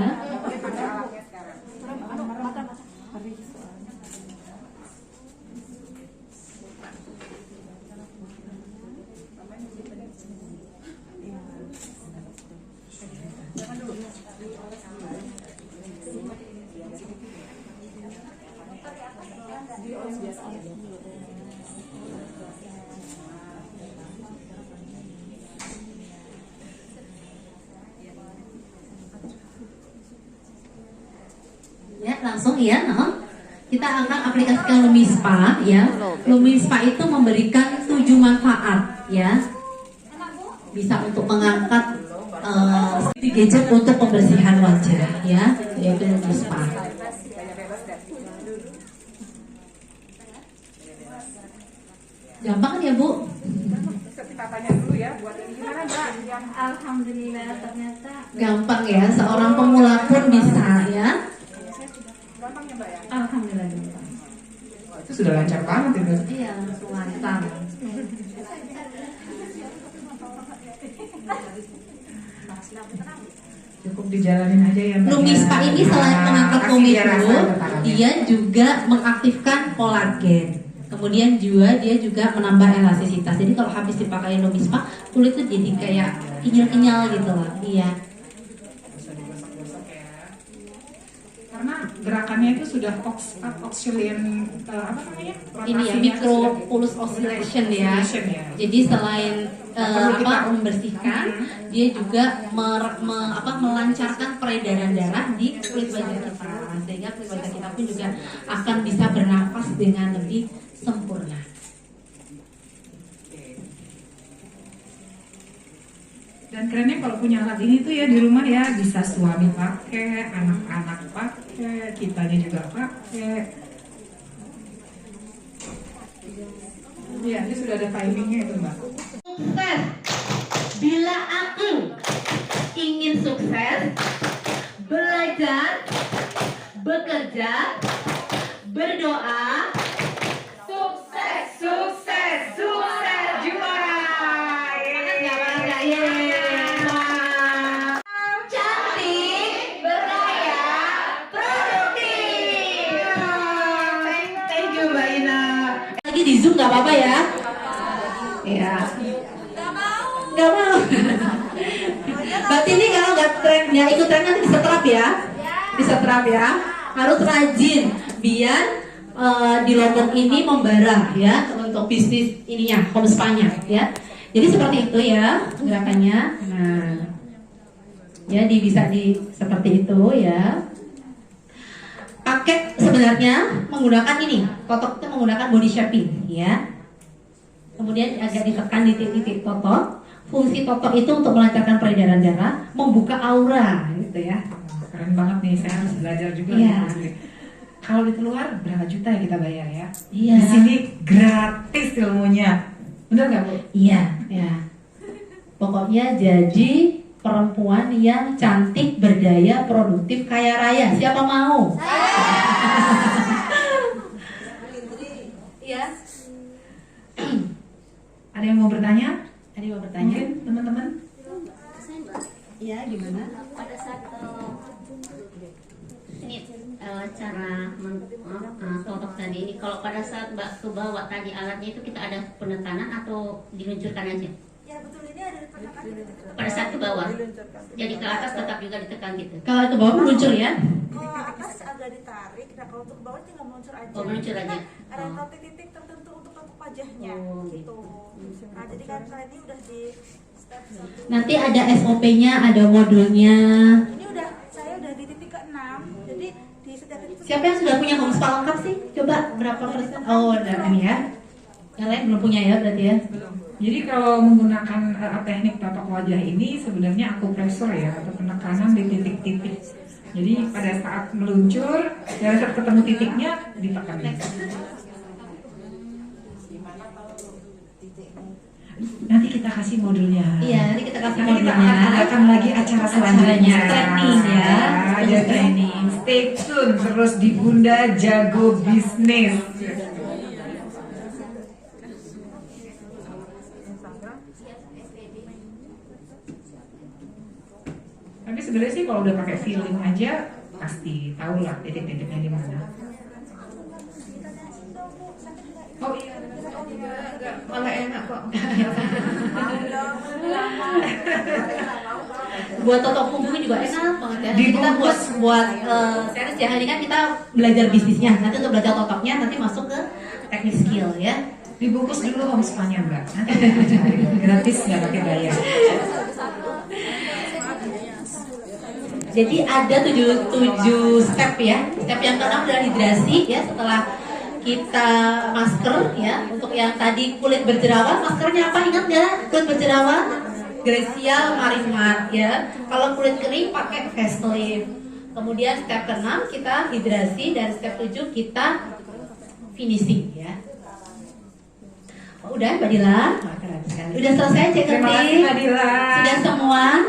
Ya, langsung ya, kita akan aplikasikan Lumispa ya. Lumispa itu memberikan 7 manfaat ya. Bisa untuk mengangkat gadget untuk pembersihan wajah ya, yaitu Lumispa. Gampang kan ya Bu? Kita tanya dulu ya, buat ini gimana Mbak? Alhamdulillah ternyata Gampang ya, seorang pemula pun bisa ya. Gampang ya Mbak ya? alhamdulillah gampang. Itu sudah lancar banget itu. Iya, langsung lancar. Cukup dijalanin aja ya Mbak. Lumispa ini selain mengangkat Kasih dia komedo, rasa getarannya. dia juga mengaktifkan kolagen. Kemudian juga dia juga menambah elastisitas. Jadi kalau habis dipakai Lumispa, kulit tuh jadi kayak kenyal-kenyal gitu loh. Iya. Karena gerakannya itu sudah oscillation apa namanya? Ini ya, micro pulse oscillation ya. Jadi selain membersihkan, dia juga melancarkan peredaran darah di kulit wajah kita, sehingga kulit wajah kita pun juga akan bisa bernafas dengan lebih sempurna. Dan kerennya kalau punya alat ini tuh ya di rumah ya, bisa suami pakai, anak-anak pakai, kitanya juga pakai. Iya, ini sudah ada timingnya itu Mbak. Sukses. Bila aku ingin sukses, belajar, bekerja, berdoa, sukses, sukses, sukses, juara. Cantik, berdaya, produktif. Thank you Mbak Ina. Lagi di Zoom nggak apa-apa ya? Iya. Nggak mau. Berarti ini kalau nggak tren, ya ikut tren nanti disetrap ya, disetrap ya. Harus rajin biar di Lombok ini membara ya untuk bisnis ininya, homespanya ya. Jadi seperti itu ya gerakannya. Nah, jadi bisa seperti itu ya. Paket sebenarnya menggunakan ini, totok itu menggunakan body shaping ya. Kemudian agak ditekan di titik-titik totok. Fungsi totok itu untuk melancarkan peredaran darah, membuka aura gitu ya. Keren banget nih, saya harus belajar juga. Iya. Kalau di luar berapa juta ya kita bayar ya? Iya. Di sini gratis ilmunya. Benar nggak Bu? Iya, ya. Pokoknya jadi perempuan yang cantik, berdaya, produktif, kaya raya. Siapa mau? Iya. Ada yang mau bertanya? Ada yang mau bertanya? Mungkin teman-teman? Ya, gimana? Pada saat ini cara totok tadi ini, kalau pada saat Mbak kebawa tadi alatnya itu kita ada penekanan atau diluncurkan aja? Ya betul, ini ada penekanan gitu. Pada saat ke bawah, jadi ke atas tetap juga ditekan gitu. Kalau ke bawah meluncur ya? Kalau atas agak ditarik, nah kalau untuk ke bawah tinggal meluncur aja. Oh, meluncur aja. Ada titik-titik tertentu untuk wajahnya gitu. Nah jadi kan kalian ini udah di step 1. Nanti ada SOP-nya, ada modulnya. Ini udah, saya udah di titik ke-6. Jadi di setiap titik. Siapa yang sudah punya homespa lengkap sih? Coba berapa persen? Oh, udah ini ya. Yang lain belum punya ya berarti ya? Jadi kalau menggunakan teknik totok wajah ini sebenarnya akupresur ya, atau penekanan di titik-titik. Jadi pada saat meluncur, pada saat ketemu titiknya ditekan. Nanti kita kasih modulnya. Iya, nanti kita kasih Nanti kita modulnya. akan adakan lagi acara selanjutnya. Training ya. Ada training. Stay tune terus di Bunda Jago Bisnis. Tapi sebenarnya sih kalau udah pakai feeling aja pasti tahu lah titik-titiknya di mana. Oh iya, malah enak kok. Buat totok punggung juga enak banget ya. Kita buat series ya. Hari kan kita belajar bisnisnya. Nanti untuk belajar totoknya nanti masuk ke teknik skill ya. Dibungkus dulu homespanya Mbak. Nanti gratis nggak pakai bayar. Jadi ada 7 step ya. Step yang ke-6 adalah hidrasi ya. Setelah kita masker ya. Untuk yang tadi kulit berjerawat, maskernya apa ingat nggak? Kulit berjerawat Gracia Marimat ya. Kalau kulit kering pakai Vaseline. Kemudian step ke-6 kita hidrasi dan step 7 kita finishing ya. Oh, udah Mbak Dila? Udah selesai cek. Terima kasih Mbak Dila. Sudah semua?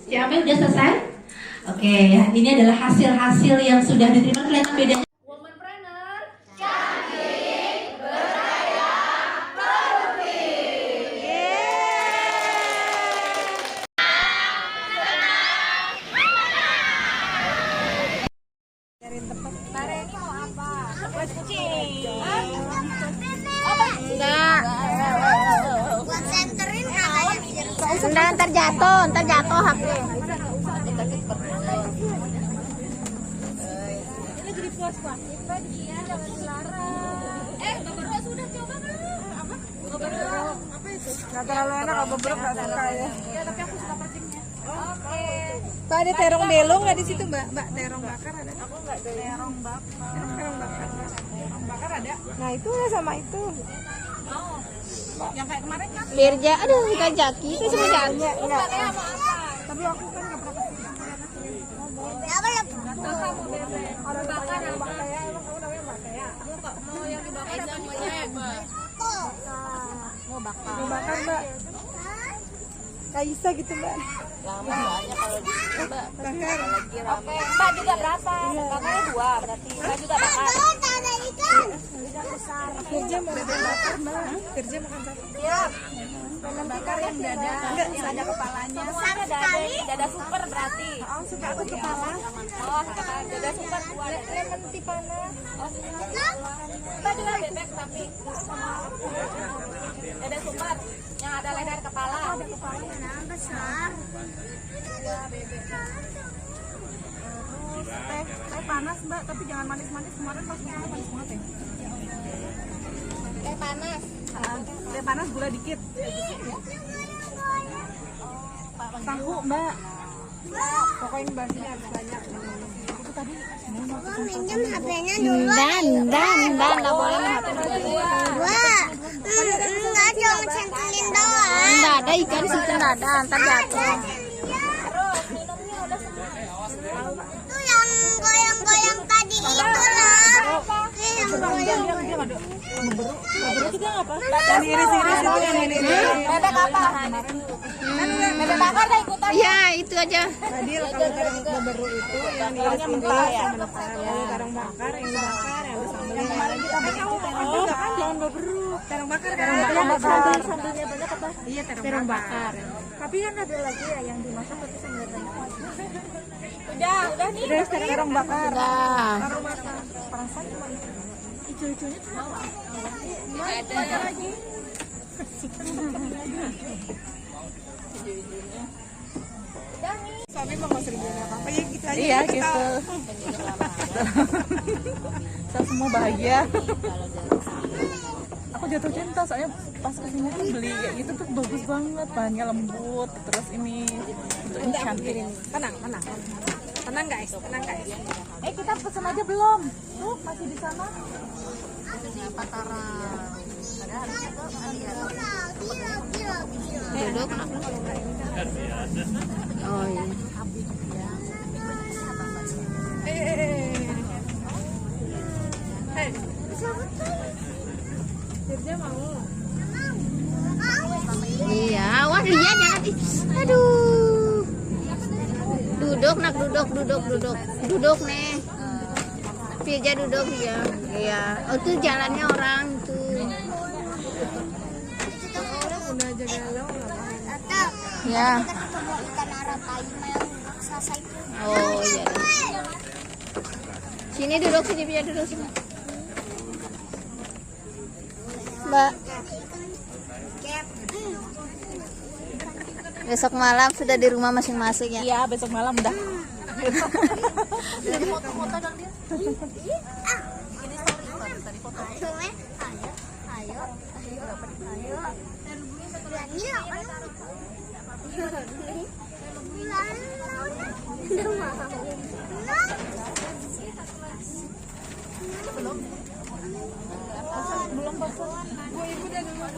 Ciamil udah selesai? Oke, ini adalah hasil-hasil yang sudah diterima. Kelihatan bedanya? Womanpreneur, cantik, berdaya, produktif. Bare ini mau apa? Kucing. Enggak. Buat senterin katanya. Ntar jatuh HP. Ini jadi puas-puas. Itu dia jangan dilarang. Bapak sudah coba kan? Apa? Bapak apa itu? Enggak terlalu enak kalau Bapak enggak suka ya. Ya, tapi aku suka percingnya. Oke. Mbak ada terong belong nggak di situ Mbak? Mbak terong bakar ada? Aku nggak ada terong bakar. Terong bakar. Terong bakar ada? Nah itu sama itu. Oh. Yang kayak kemarin kan? Birja, aduh ikan jaki itu cuma jaki. Enggak. Tapi aku kan nggak pernah kesini. Apa ya? Orang bakar yang bakar ya, emang kamu namanya bakar ya? Mau yang dibakar namanya Mbak. Mau bakar. Mau bakar Mbak. Kaisa gitu Mbak. Lama banyak kalau di sini Mbak. Bakar. Oke, Mbak juga berapa? Bakarnya 2 berarti. Mbak juga bakar. Ada ikan. Ikan besar. Kerja mau bakar Mbak. Kerja makan sate. Siap. Bakar yang dada. Enggak, yang ada kepalanya. Besar sekali. Dada super berarti. Oh, suka aku kepala. Oh, dada super 2. Lemon tea panas. Oh, Mbak juga bebek tapi. Dada super yang ada leher kepala. Ada kepalanya besar. Ya, bebek. Teh panas Mbak, tapi jangan manis-manis. Kemarin pas makan manis banget ya. Teh panas. Teh panas gula dikit. Tahu Mbak. Pokoknya bahannya harus banyak. Itu tadi mau minjem HP-nya dulu. Dan enggak boleh HP dulu. Wah. Enggak cuma centilin doang. Enggak ada ikan di situ enggak ada, entar jatuh. Terus minumnya udah semua. Itu yang goyang-goyang tadi itu lah. Yang goyang. Beruk itu apa? Yang iris-iris itu yang ini. Bebek apa? Bebek bakar dah ikutan. Iya, itu aja. Tadi kalau beruk itu yang irisnya mentah ya. Terong bakar, yang dibakar, yang bersambal. Yang kemarin kita tahu juga kan jangan beruk. Terong bakar kan. Sambelnya banyak apa? Iya, terong bakar. Tapi kan ada lagi ya yang dimasak tapi sebenarnya. Udah nih. Udah sekarang bakar. Udah. Baru masak. Perasaan cuma itu. Hijau-hijaunya tuh apa? Ada lagi. Suami mau nggak sering bilang apa-apa ya gitu aja. Iya gitu. Saya semua bahagia. Aku jatuh cinta soalnya pas kesini tuh beli kayak gitu tuh bagus banget, bahannya lembut, terus ini bentuknya cantik. Tenang guys. Kita pesen aja belum? Tuh masih di sana. Duduk. Oh iya. Iya, wah dia jangan. Aduh. Duduk nak, duduk nih. Firja duduk ya. Iya. Oh tuh jalannya orang tuh. Udah aja galau. Ya. Oh iya. Sini duduk, sini Firja duduk sini. Mbak. Besok malam sudah di rumah masing-masing ya? Iya, besok malam udah. Dari foto-foto dong dia.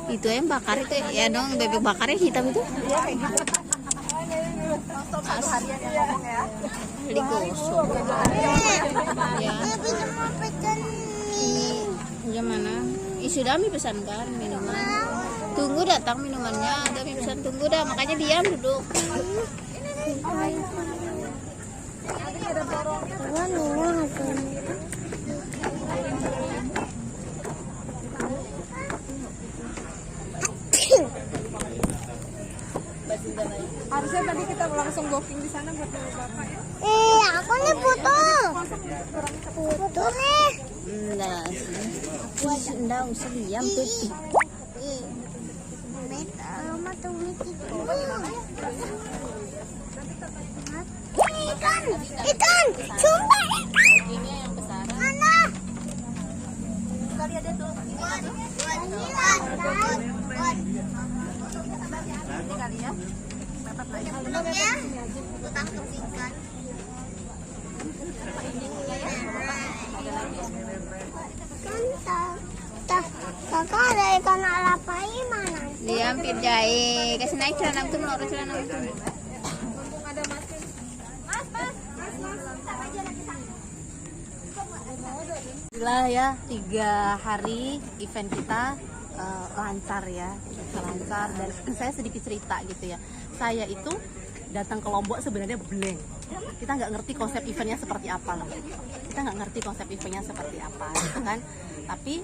Itu yang bakar itu ya dong, bebek bakarnya hitam itu. Digosok. Ya. Ini mana? Sudah mi pesankan minuman. Tunggu datang minumannya, ada mi pesan tunggu dah, makanya diam duduk. Harusnya tadi kita langsung booking di sana buat bapak ya. Aku nih foto nih. Nah, enggak usah diam tuh. Ikan, sumpah ikan. Mana? Kali ada tuh. Ini kali ya. Belum ya. Aku tangkap ikan. Kakak ada ikan alapai mana? Diam Firjai, kasih naik celana itu melorot celana itu. Ada masin. Mas. Alhamdulillah ya, 3 hari event kita lancar ya, lancar. Dan saya sedikit cerita gitu ya. Saya itu datang ke Lombok sebenarnya blank. Kita nggak ngerti konsep eventnya seperti apa loh. Kita nggak ngerti konsep eventnya seperti apa, gitu kan. Tapi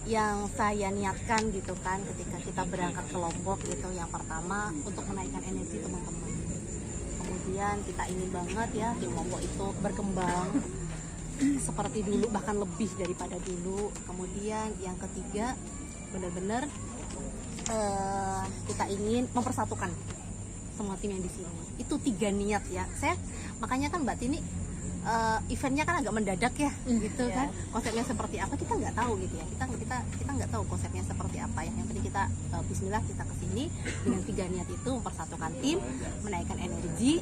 yang saya niatkan gitu kan, ketika kita berangkat ke Lombok gitu, yang pertama untuk menaikkan energi teman-teman. Kemudian kita ingin banget ya tim Lombok itu berkembang seperti dulu, bahkan lebih daripada dulu. Kemudian yang ketiga, benar-benar kita ingin mempersatukan semua tim yang di sini. Itu 3 niat ya. Saya makanya kan Mbak Tini eventnya kan agak mendadak ya, gitu kan. Konsepnya seperti apa kita nggak tahu gitu ya. Kita nggak tahu konsepnya seperti apa ya. Yang penting kita Bismillah kita kesini dengan 3 niat itu, mempersatukan tim, menaikkan energi,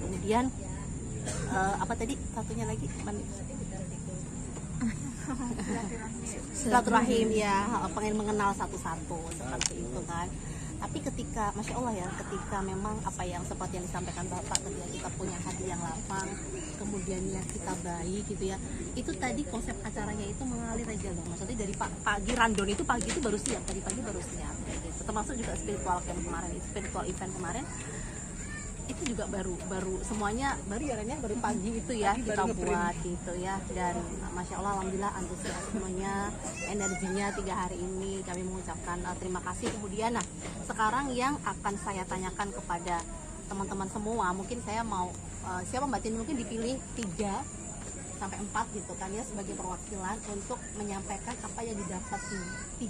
kemudian apa tadi satunya lagi? Silaturahim ya, pengen mengenal satu-satu seperti itu kan. Tapi ketika, Masya Allah ya, ketika memang apa yang seperti yang disampaikan Bapak, ketika kita punya hati yang lapang, kemudian niat kita baik gitu ya, itu tadi konsep acaranya itu mengalir aja loh. Maksudnya dari pagi random itu pagi itu baru siap, tadi pagi baru siap gitu. Termasuk juga spiritual camp kemarin, spiritual event kemarin kita juga baru semuanya baru ya Ren, baru pagi itu ya kita buat gitu ya. Dan Masya Allah alhamdulillah antusias semuanya, energinya 3 hari ini kami mengucapkan terima kasih. Kemudian nah sekarang yang akan saya tanyakan kepada teman-teman semua, mungkin saya mau siapa Mbak Tini mungkin dipilih 3 sampai 4 gitu kan ya sebagai perwakilan untuk menyampaikan apa yang didapat di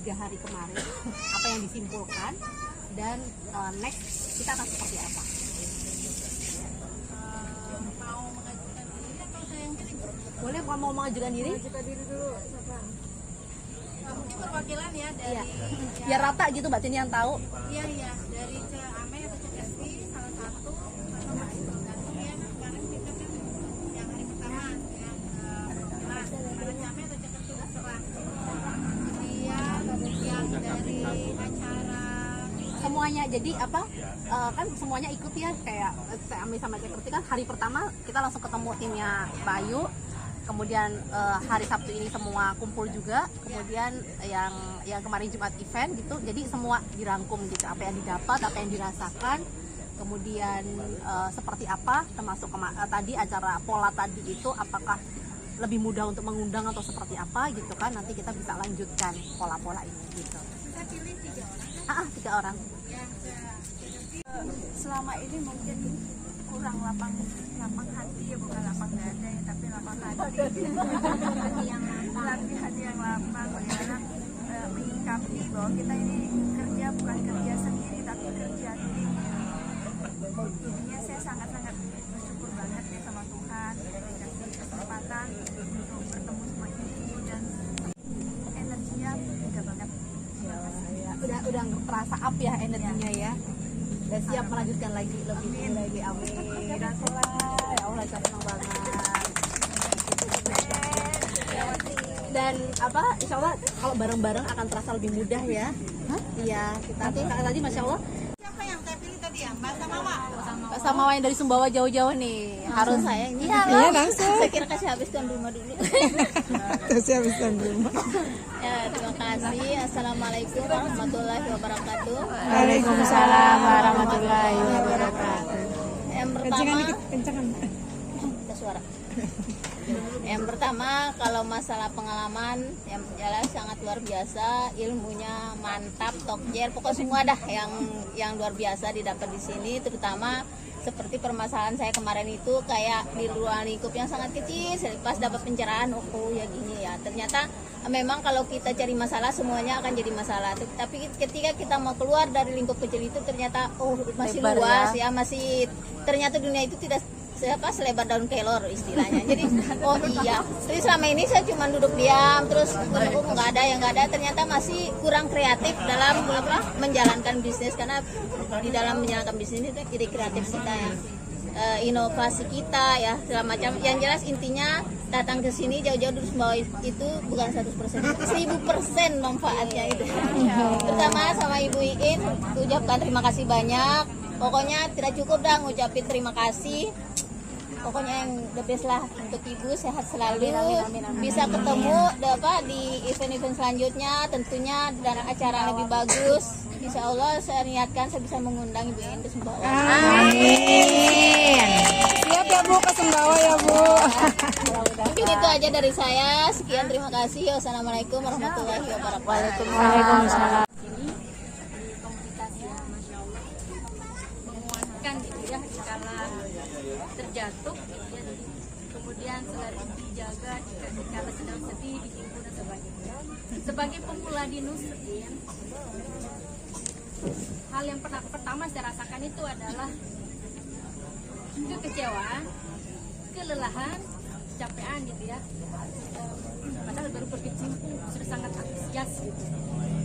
3 hari kemarin, apa yang disimpulkan, dan next kita akan seperti apa. Mau mengajukan diri atau saya yang pilih? Boleh kalau mau mengajukan diri? Mengajukan diri dulu, siapa? Mungkin perwakilan ya dari Iya. Biar rata gitu Mbak Tini yang tahu. Iya dari Ame atau Cekesti salah satu sama tergantung ya kemarin kita kan yang hari pertama yang kelas ada Ame atau Cekesti terserah. Kemudian yang dari acara Semuanya jadi apa kan semuanya ikut ya, kayak Ame sama Cekesti kan hari pertama kita langsung ketemu timnya Bayu. Kemudian hari Sabtu ini semua kumpul juga, kemudian yang kemarin Jumat event gitu, jadi semua dirangkum gitu, apa yang didapat, apa yang dirasakan, kemudian seperti apa, termasuk tadi acara pola tadi itu apakah lebih mudah untuk mengundang atau seperti apa gitu kan, nanti kita bisa lanjutkan pola-pola ini gitu. saya pilih 3 orang. 3 orang. Selama ini mungkin kurang lapang hati ya, bukan lapang dada ya, tapi lapang hati. Latihan yang lapang bagaimana menyikapi bahwa kita ini kerja bukan kerja sendiri tapi kerja tim. Jadinya saya sangat-sangat bersyukur banget ya sama Tuhan dikasih kesempatan untuk bertemu sama ibu dan energinya beda banget. Udah terasa up ya energinya ya. Dan siap melanjutkan lagi lebih lagi, amin. Ya Allah senang banget. Dan apa insya Allah kalau bareng-bareng akan terasa lebih mudah ya. Iya kita tadi Masya Allah. Siapa yang saya pilih tadi ya? Mbak Samawa. Mbak Samawa yang dari Sumbawa jauh-jauh nih. Harus saya ini. Iya langsung. Saya kira kasih habis tuan rumah dulu. Kasih habis tuan rumah. Ya, terima kasih. Assalamualaikum warahmatullahi wabarakatuh. Waalaikumsalam warahmatullahi wabarakatuh. Yang pertama, kencangan. ada suara. Yang pertama, kalau masalah pengalaman yang jelas sangat luar biasa, ilmunya mantap, tokjer, pokoknya semua dah yang luar biasa didapat di sini, terutama seperti permasalahan saya kemarin itu kayak di ruang lingkup yang sangat kecil, pas dapat pencerahan, oh ya gini ya, ternyata memang kalau kita cari masalah semuanya akan jadi masalah, tapi ketika kita mau keluar dari lingkup kecil itu ternyata oh masih lebar, luas ya, masih ternyata dunia itu tidak selebar daun kelor istilahnya. Jadi oh iya, jadi selama ini saya cuma duduk diam terus nggak ada, ternyata masih kurang kreatif dalam menjalankan bisnis, karena di dalam menjalankan bisnis itu jadi kreatif kita ya, inovasi kita ya segala macam. Yang jelas intinya datang ke sini jauh-jauh dari Sumbawa itu bukan 100%, 1000% manfaatnya itu. Terutama sama Ibu Iin, ucapkan terima kasih banyak. Pokoknya tidak cukup dah ngucapin terima kasih. Pokoknya yang the best lah untuk Ibu, sehat selalu, amin. Bisa ketemu di event-event selanjutnya tentunya dan acara lebih bagus. Insya Allah saya niatkan saya bisa mengundang Ibu Iin ke Sumbawa. Amin. Siap ya Bu ke Sumbawa ya Bu. Mungkin itu aja dari saya. Sekian, terima kasih. Wassalamualaikum warahmatullahi wabarakatuh. Waalaikumsalam. Ya skala terjatuh gitu ya, kemudian selalu dijaga jika dikala sedang sedih, dihimpun dan sebagainya. Sebagai pemula di Nusrin, hal yang pertama saya rasakan itu adalah kekecewaan, kelelahan, kecapean gitu ya. Padahal baru berkecimpung sudah sangat antusias gitu.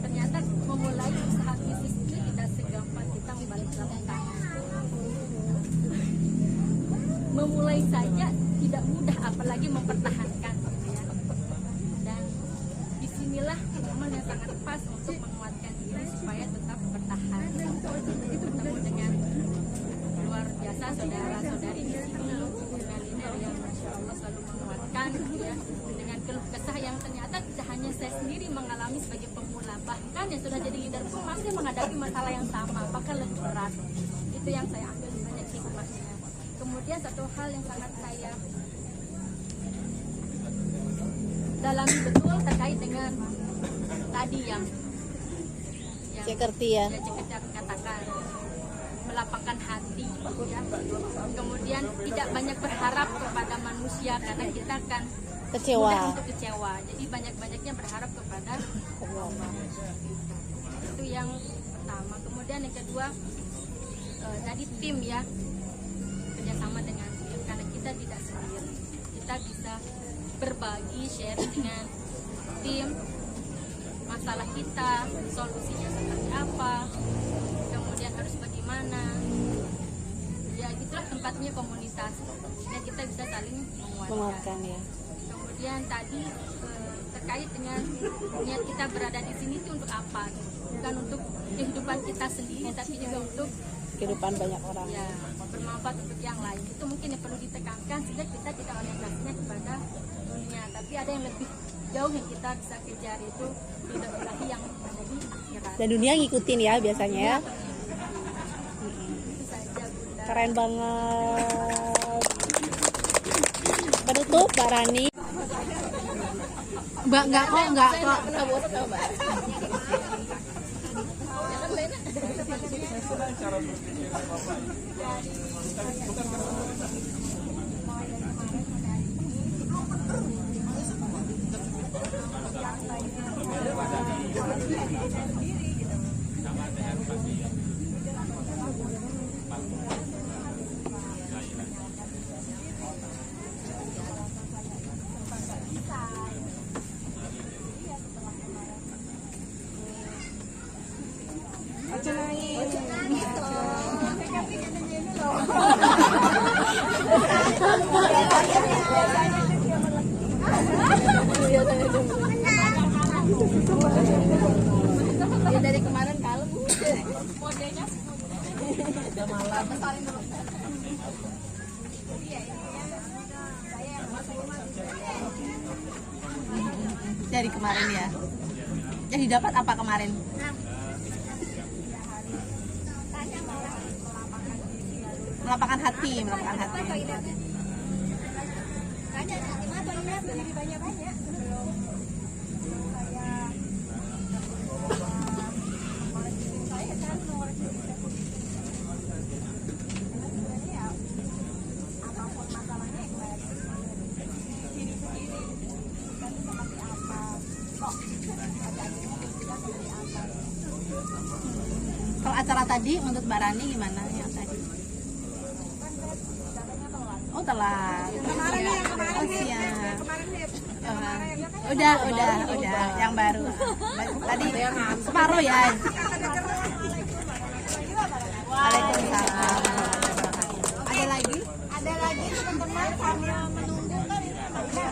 Ternyata memulai usaha bisnis itu tidak segampang kita membalik telapak tangan. Memulai saja tidak mudah, apalagi mempertahankan gitu ya. Dan disinilah momen yang sangat pas untuk menguatkan diri supaya tetap bertahan. Bertemu dengan luar biasa saudara-saudari di sini dengan yang Masya Allah selalu menguatkan gitu ya. Dengan keluh kesah yang ternyata tidak hanya saya sendiri mengalami sebagai pemula, bahkan yang sudah jadi leader pun masih menghadapi masalah yang sama, bahkan lebih berat. Itu yang saya ambil banyak hikmah rumahnya. Kemudian satu hal yang sangat saya dalami betul terkait dengan tadi yang Cekerti ya. Cekerti katakan melapangkan hati ya. Kemudian tidak banyak berharap kepada manusia karena kita akan Kecewa. mudah untuk kecewa. Jadi banyak-banyaknya berharap kepada Allah. Itu yang pertama. Kemudian yang kedua tadi tim ya, kerjasama dengan tim karena kita tidak sendiri. Kita bisa berbagi, share dengan tim masalah kita, solusinya seperti apa, kemudian harus bagaimana. Ya itulah tempatnya komunitas dan kita bisa saling menguatkan ya. Kemudian tadi terkait dengan niat kita berada di sini itu untuk apa? Bukan untuk kehidupan kita sendiri, tapi juga untuk kehidupan banyak orang. Ya, bermanfaat untuk yang lain. Itu mungkin yang perlu ditekankan sehingga kita tidak orientasinya kepada dunia, tapi ada yang lebih jauh yang kita bisa kejar, itu ridho ilahi yang ada di akhirat. Dan dunia ngikutin ya biasanya ya. Itu saja, Bunda. Keren banget. Penutup Mbak Rani. Enggak kok. Ya dari kemarin kalem modenya udah malam. Dari kemarin ya. Jadi dapat apa kemarin? Melapangkan hati. Kalau acara tadi menurut Mbak Rani gimana yang tadi? Oh telat. Oh siap. Udah yang baru. Tadi separuh ya. Waalaikumsalam. Ada lagi? Ada lagi teman-teman sambil menunggu kan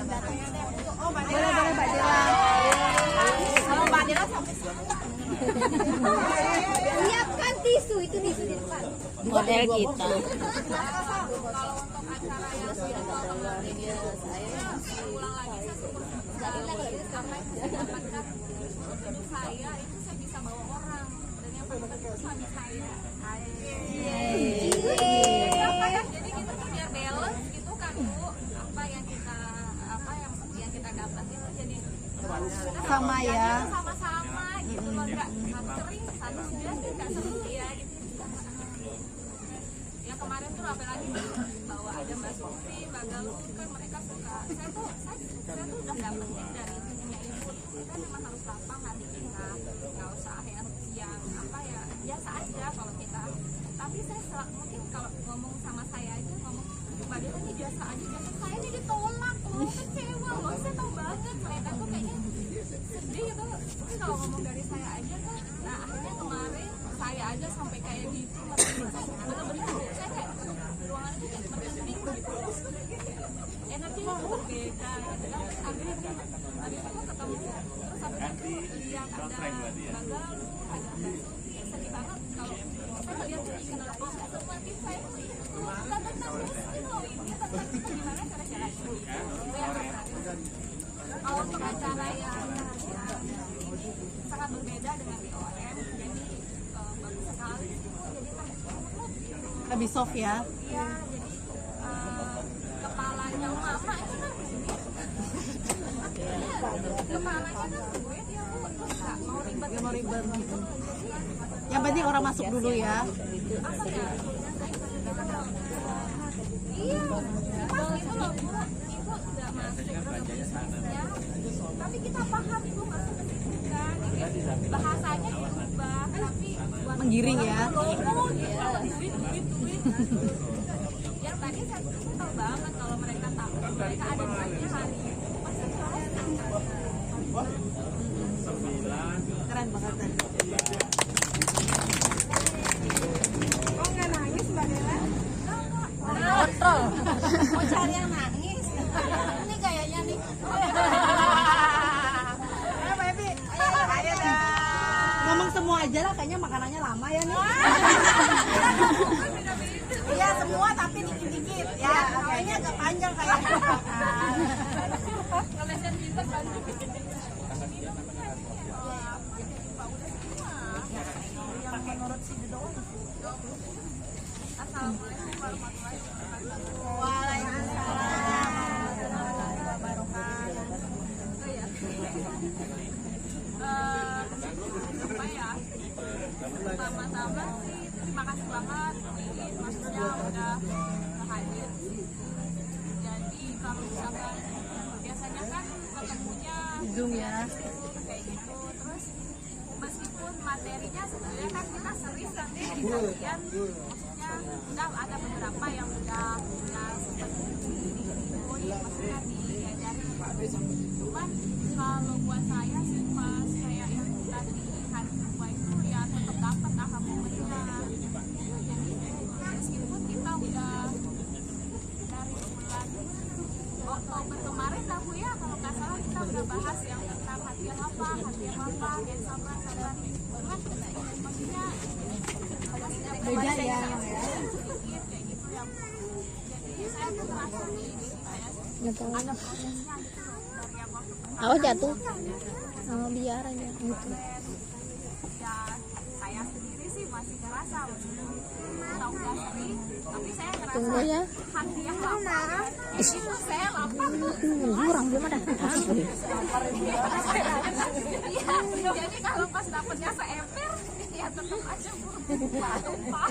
datangnya. Oh, Boleh Mbak Dila. Kalau Mbak Dila sampai siapkan tisu, itu tisu di depan. Model kita. Kalau untuk acara yang saya ulang lagi, saya syukur sekali lagi karena mendapatkan hidup saya itu saya bisa bawa orang, dan yang paling penting suami saya. Jadi kita tuh biar balance gitu kan Bu, apa yang kita dapat itu jadi Sama ya. sama-sama gitu loh, nggak satu kering satu sudah nggak seperti ya gitu. Yang kemarin tuh apalagi bahwa ada Mbak Sofi, Mbak Galuh, kan mereka suka. Saya tuh udah dapetin dari punya ibu, kita memang harus lapang hati kita, nggak usah yang apa ya biasa aja kalau kita. Tapi saya mungkin kalau ngomong sama saya aja ngomong Mbak Dila ini biasa aja, saya ini ditolak loh, kecewa loh, saya tahu banget mereka tuh kayaknya sedih gitu. Tapi kalau ngomong dari saya aja kan, nah akhirnya kemarin saya aja sampai kayak gitu, bener-bener saya kayak ruangan itu kayak merinding gitu, energinya tuh berbeda gitu. Akhirnya habis itu ketemu, terus habis itu lihat ada Mbak Galuh, ada Mbak Sofi, sedih banget kalau saya lihat ini kenapa seperti saya tuh itu tentang miskin loh ini, tentang kita gimana cara-cara itu yang pertama. Kalau untuk acara yang sangat berbeda dengan BOM, jadi bagus sekali itu, jadi lebih soft ya. Iya, jadi kepalanya mama itu kan kepalanya kan gue dia terus nggak mau ribet. Gak mau ribet gitu. Yang penting orang masuk dulu ya. Iya, pas itu loh Bu, ibu udah masuk ke bisnisnya, tapi kita paham ibu masuk ke situ kan, bahasanya diubah, tapi buat Menggiring ya. duit. Yang tadi saya tahu banget kalau mereka tahu mereka ada duitnya hari ini, pasti Keren banget kan. Oh nggak nangis Mbak Dela? Kontrol. Mau cari yang nangis? ini kayaknya nih. Ayo Mbak Evi, ayo dah. Ngomong semua aja lah, kayaknya makanannya lama ya nih. Iya semua tapi dikit-dikit ya. Kayaknya agak panjang kayaknya. Yang menurut si Dedo. Assalamualaikum warahmatullahi wabarakatuh. Waalaikumsalam. Apa ya? Pertama-tama sih terima kasih banget maksudnya udah hadir. Jadi kalau misalkan biasanya kan ketemunya Zoom ya. kayak gitu, terus meskipun materinya sebenarnya kan kita serius nanti di bagian maksudnya udah ada beberapa yang udah seperti maksudnya diajarin, cuman kalau buat saya sih pas kayak yang tadi hari kedua itu ya tetap dapat aha momennya. Jadi meskipun kita udah dari bulan Oktober kemarin lah Bu ya, kalau nggak salah kita udah bahas yang tentang hati yang lapang dan sabar. Cuman maksudnya Beda ya. sedikit kayak gitu ya Bu. Jadi saya tuh merasa ada prosesnya gitu loh dari yang waktu Awas jatuh. Oh, biar aja gitu. ya saya sendiri sih masih ngerasa meskipun kita udah sering, tapi saya ngerasa Tunggu ya. hati yang lapang itu saya lapang tuh Kurang belum ada. iya, jadi kalau pas dapetnya seember ya tetap aja tumpah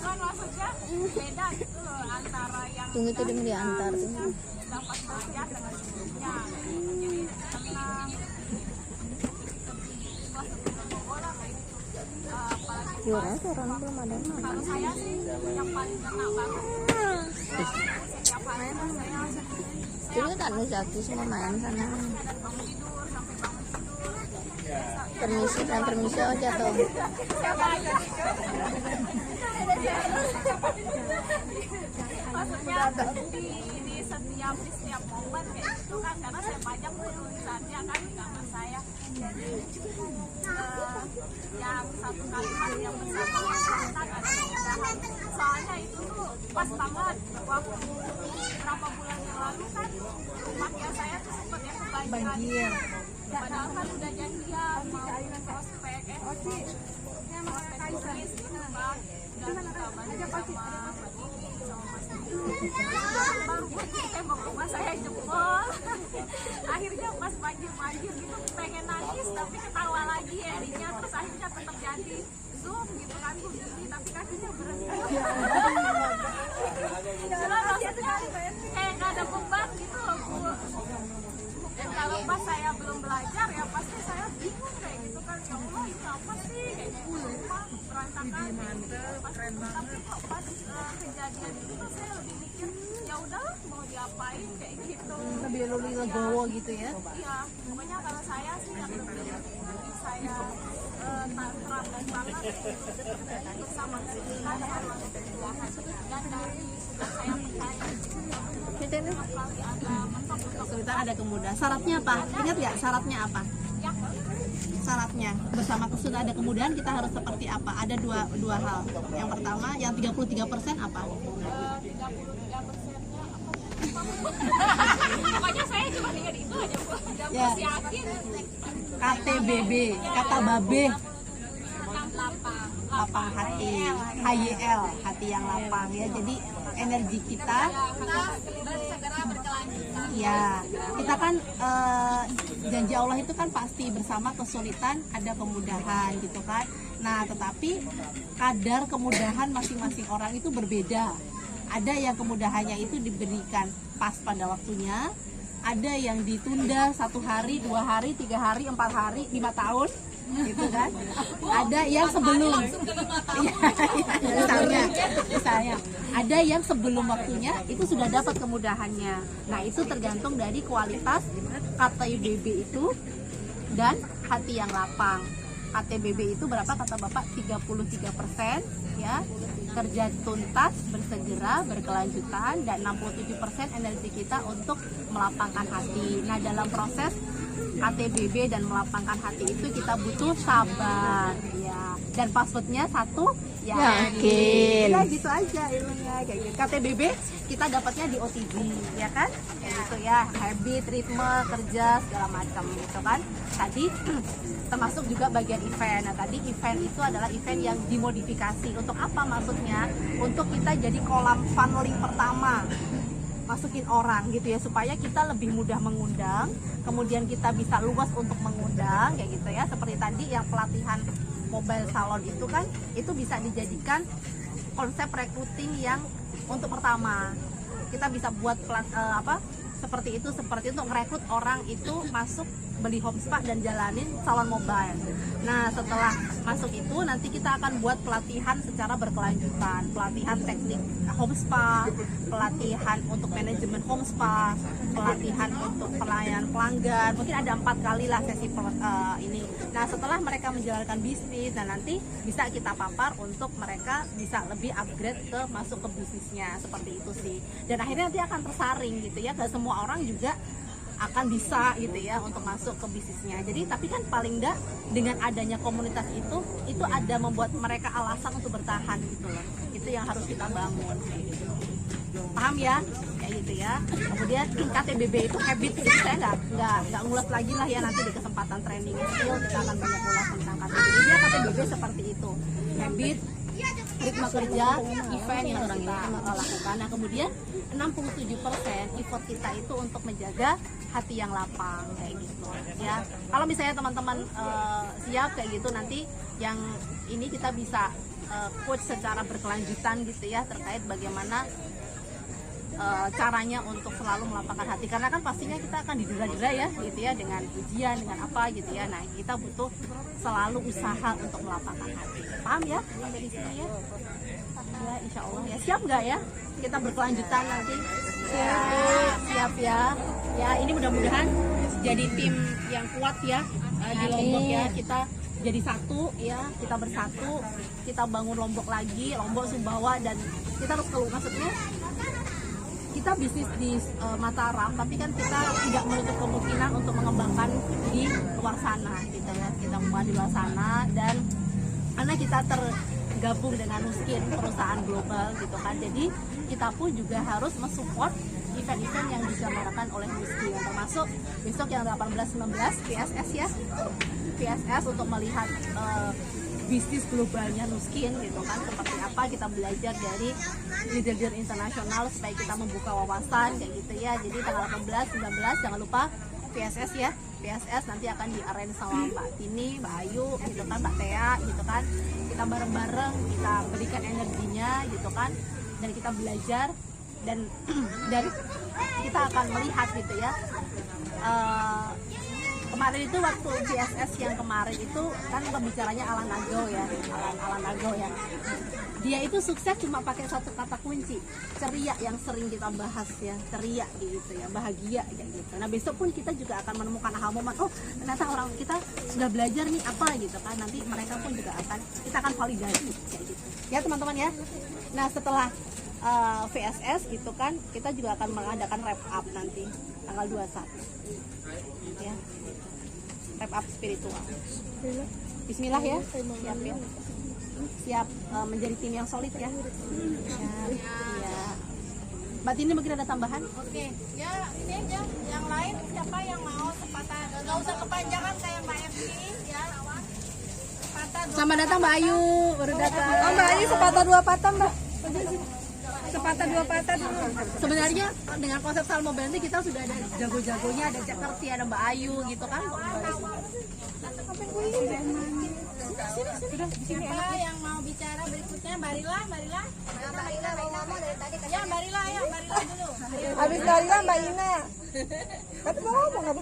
kan maksudnya beda gitu loh antara yang Tunggu itu dia diantar tuh. dapat belajar dengan sebelumnya jadi tenang apalagi Juara orang belum ada yang main. kalau saya sih yang paling kena banget setiap hari saya Ini kan Zaki semua main sana. Permisi dan permisi aja tuh. maksudnya di setiap momen kayak gitu kan, karena saya pajang tulisannya kan di kamar saya, jadi yang satu kalimat yang bersama tentang ada kemudahan, soalnya itu tuh pas banget waktu berapa bulan yang lalu kan rumah ya saya tuh sempet ya kebanjiran, padahal kan udah janjian mau prospek prospek tulis gitu kan, dan kabarnya sama Mbak Tini sama Mas Didi baru tembok rumah saya jebol. Akhirnya pas banjir gitu pengen nangis tapi ketawa lagi Erinya, terus akhirnya tetap jadi zoom gitu kan Bu Didi, tapi kakinya berhenti. Karena maksudnya kayak gak ada beban gitu loh Bu. Dan kalau pas saya belum belajar ya pasti saya bingung kayak gitu kan, ya Allah ini apa sih kayak gitu, sumpah berantakan keren banget. Tapi kok pas kejadian itu tuh saya lebih mikir ya udahlah mau diapain kayak gitu, Lebih legowo gitu ya. iya pokoknya kalau saya sih yang lebih saya terapkan banget bersama kita sama kebutuhan dan dari sudah saya percaya setiap kali ada mentok-mentok Kesulitan ada kemudahan. Syaratnya apa? Ingat nggak syaratnya apa? Syaratnya bersama kesulitan ada kemudahan kita harus seperti apa? Ada dua hal. Yang pertama yang 33% apa? 33%-nya pokoknya saya cuma ingat itu aja Bu, dan Ya. yakin KTBB, kata babe. 68 lapang hati, HYL, hati yang lapang ya. Jadi energi kita ya, kita kan janji Allah itu kan pasti bersama kesulitan ada kemudahan gitu kan. Nah, tetapi kadar kemudahan masing-masing orang itu berbeda. Ada yang kemudahannya itu diberikan pas pada waktunya, ada yang ditunda 1 hari, 2 hari, 3 hari, 4 hari, 5 tahun gitu kan. Ada yang sebelum misalnya ada yang sebelum waktunya itu sudah dapat kemudahannya. Nah, itu tergantung dari kualitas KTBB itu dan hati yang lapang. KTBB itu berapa kata Bapak? 33% ya, kerja tuntas, bersegera, berkelanjutan, dan 67% energi kita untuk melapangkan hati. Nah, dalam proses KTBB dan melapangkan hati itu kita butuh sabar ya. Dan passwordnya 1 yakin. Ya gitu aja ilmunya kayak gitu. KTBB kita dapatnya di OTG ya kan? Kayak gitu ya, habit, ritme, kerja segala macam gitu kan. Tadi termasuk juga bagian event. Nah, tadi event itu adalah event yang dimodifikasi. Untuk apa maksudnya? Untuk kita jadi kolam funneling pertama, masukin orang gitu ya, supaya kita lebih mudah mengundang, kemudian kita bisa luas untuk mengundang kayak gitu ya. Seperti tadi yang pelatihan mobile salon itu kan, itu bisa dijadikan konsep recruiting yang untuk pertama. Kita bisa buat seperti itu untuk merekrut orang itu masuk beli home spa dan jalanin salon mobile. Nah, setelah masuk itu nanti kita akan buat pelatihan secara berkelanjutan, pelatihan teknik home spa, pelatihan untuk manajemen home spa, pelatihan untuk pelayanan pelanggan. Mungkin ada 4 kali lah sesi ini. Nah, setelah mereka menjalankan bisnis, dan nanti bisa kita papar untuk mereka bisa lebih upgrade ke masuk ke bisnisnya, seperti itu sih. Dan akhirnya nanti akan tersaring gitu ya, ke semua orang juga akan bisa gitu ya untuk masuk ke bisnisnya. Jadi tapi kan paling enggak dengan adanya komunitas itu ada membuat mereka alasan untuk bertahan gitu loh. Itu yang harus kita bangun kayak gitu. Paham ya? Kayak gitu ya. Kemudian KTBB itu habit, itu saya nggak ngulas lagi lah ya, nanti di kesempatan training skill kita akan banyak ulas tentang KTBB. Dia KTBB seperti itu. Habit, ritme kerja, event yang harus kita lakukan. Nah, kemudian 67% effort kita itu untuk menjaga hati yang lapang kayak gitu ya. Kalau misalnya teman-teman siap kayak gitu, nanti yang ini kita bisa coach secara berkelanjutan gitu ya, terkait bagaimana caranya untuk selalu melapangkan hati, karena kan pastinya kita akan didera-dera ya gitu ya, dengan ujian, dengan apa gitu ya. Nah, kita butuh selalu usaha untuk melapangkan hati. Paham ya sampai di sini ya? Ya, insya Allah ya. Siap nggak ya kita berkelanjutan nanti? Siap ya. Ya, ini mudah-mudahan jadi tim yang kuat ya di Lombok ya. Kita jadi satu ya, kita bersatu, kita bangun Lombok lagi, Lombok Sumbawa, dan kita harus keluar. Maksudnya kita bisnis di Mataram, tapi kan kita tidak menutup kemungkinan untuk mengembangkan di luar sana gitu ya. Kita buat di luar sana, dan karena kita tergabung dengan Nuskin, perusahaan global gitu kan, jadi kita pun juga harus mensupport event-event yang diselenggarakan oleh Nuskin, termasuk besok yang 18-19 PSS ya, PSS untuk melihat bisnis globalnya Nuskin gitu kan, seperti apa kita belajar dari leader-leader internasional supaya kita membuka wawasan kayak gitu ya. Jadi tanggal 18-19 jangan lupa PSS ya. PSS nanti akan di-arrange sama Mbak Tini, Mbak Ayu gitu kan, Mbak Tea gitu kan. Kita bareng-bareng, kita berikan energinya gitu kan, dan kita belajar dan kita akan melihat gitu ya. Kemarin itu waktu PSS yang kemarin itu kan pembicaranya Alan Agro ya, Alan Agro ya. Dia itu sukses cuma pakai satu kata kunci, ceria, yang sering kita bahas ya, ceria gitu ya, bahagia kayak gitu. Nah, besok pun kita juga akan menemukan aha moment, oh ternyata orang kita sudah belajar nih apa gitu kan. Nanti mereka pun juga kita akan validasi kayak gitu. Ya teman-teman ya. Nah, setelah VSS gitu kan, kita juga akan mengadakan wrap up nanti tanggal 21 ya, wrap up spiritual. Bismillah ya, siap ya, siap menjadi tim yang solid ya. Ya. Mbak Tini mungkin ada tambahan? Oke, ya ini aja. Yang lain siapa yang mau kesempatan? Nggak usah kepanjangan kayak Mbak Evi ya. Kesempatan Selamat datang Mbak Ayu, baru datang. Oh, Mbak Ayu sepatah dua patah, Mbak. Sepatah dua patah dulu. Sebenarnya dengan konsep Salmo Band kita sudah ada jago-jagonya, ada Jakarta, ada Mbak Ayu gitu kan. Siapa yang mau bicara berikutnya? Barila mau ngomong dari tadi. Ya, Barila, ayo, Barila dulu. Habis Barila Mbak Ina. Tapi mau ngomong apa?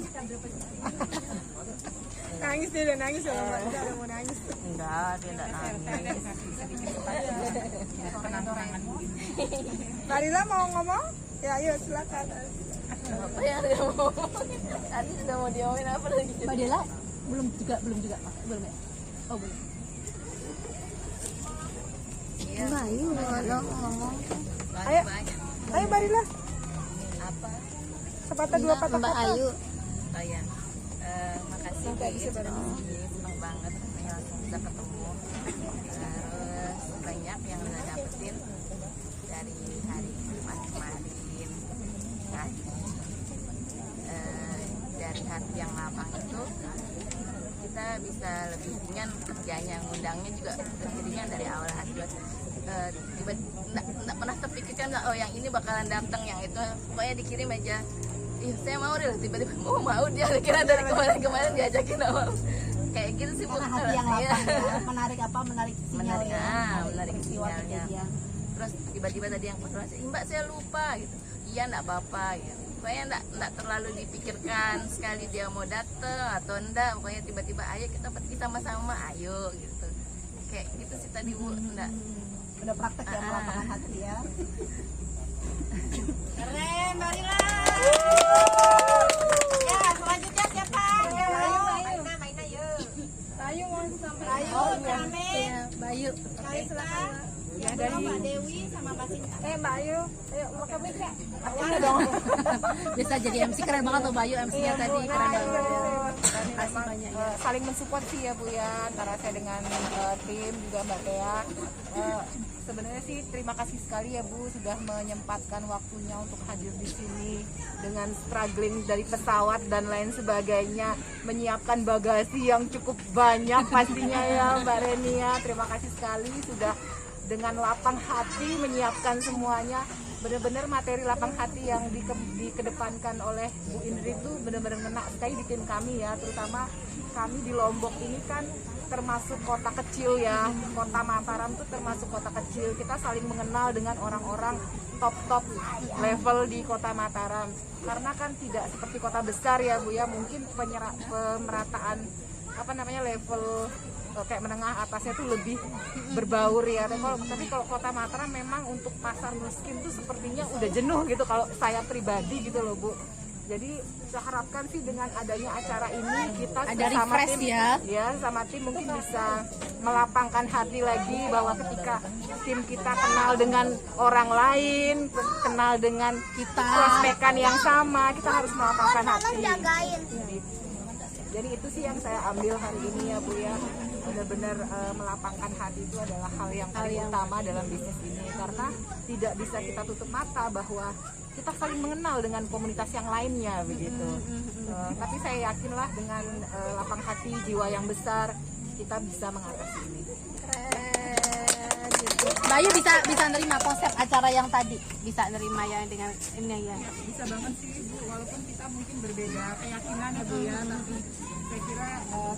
Nangis dia udah nangis ya, Mbak. Udah mau nangis. Enggak, dia enggak nangis. Barila mau ngomong? Ya, ayo silakan. Apa yang dia mau? Tadi sudah mau diomongin apa lagi? Mbak Dela belum juga ya? Oh belum. Mbak Ayu ngomong. Ayo, ayo Barila. Apa? Sepatah dua patah. Mbak Ayu. Oh ya, makasih senang banget langsung bisa ketemu. Terus banyak yang udah dapetin dari hari Jumat kemarin tadi. Dari hati yang lapang itu kita bisa lebih ringan kerjanya, ngundangnya juga lebih ringan dari awal hati. Tiba nggak pernah terpikirkan oh yang ini bakalan datang, yang itu pokoknya dikirim aja. Ih, saya mau deh, tiba-tiba mau dia kira dari kemarin diajakin awal kayak gitu sih. Karena hati yang lapang ya. menarik sinyalnya, menarik sinyalnya. Terus tiba-tiba tadi yang kontrol, Mbak saya lupa gitu. Iya enggak apa-apa gitu. Pokoknya enggak terlalu dipikirkan sekali dia mau datang atau enggak, pokoknya tiba-tiba ayo kita pergi sama-sama, ayo gitu. Kayak gitu sih tadi Bu, enggak. Udah praktek ya melapangkan hati ya. Keren, Barila. Ya, selanjutnya siapa? Maina yuk. Ayu mau sampai. Ayu, Kame. Bayu. Kalista. Ya, dari Mbak Dewi sama Mbak Sinta. Mbak Ayu, ayo mau kami ya. Mana dong? Bisa jadi MC, keren banget tuh Bayu MC-nya tadi, keren banget. Kasih banyak ya. Saling mensupport sih ya Bu ya, antara saya dengan tim juga Mbak Tea. Sebenarnya sih terima kasih sekali ya Bu sudah menyempatkan waktunya untuk hadir di sini dengan struggling dari pesawat dan lain sebagainya, menyiapkan bagasi yang cukup banyak pastinya ya Mbak Renia. Terima kasih sekali sudah dengan lapang hati menyiapkan semuanya. Benar-benar materi lapang hati yang dikedepankan oleh Bu Indri itu benar-benar ngena sekali di tim kami ya, terutama kami di Lombok ini kan termasuk kota kecil ya, kota Mataram itu termasuk kota kecil. Kita saling mengenal dengan orang-orang top level di kota Mataram, karena kan tidak seperti kota besar ya Bu ya, mungkin pemerataan level kayak menengah atasnya tuh lebih berbaur ya. Tapi kalau kota Mataram memang untuk pasar miskin tuh sepertinya udah jenuh gitu kalau saya pribadi gitu loh Bu. Jadi saya harapkan sih dengan adanya acara ini kita sama tim ya sama tim mungkin bisa melapangkan hati lagi bahwa ketika tim kita kenal dengan orang lain, kenal dengan kita prospekan yang sama, kita harus melapangkan hati. Jadi itu sih yang saya ambil hari ini ya Bu ya. Benar-benar melapangkan hati itu adalah hal yang paling utama dalam bisnis ini, karena tidak bisa kita tutup mata bahwa kita saling mengenal dengan komunitas yang lainnya begitu. Tapi saya yakinlah dengan lapang hati, jiwa yang besar, kita bisa mengatasi ini. Keren gitu. Bayu bisa nerima konsep acara yang tadi, bisa nerima yang dengan ini ya. Bisa banget sih Bu, walaupun kita mungkin berbeda keyakinan ya Bu ya, tapi saya kira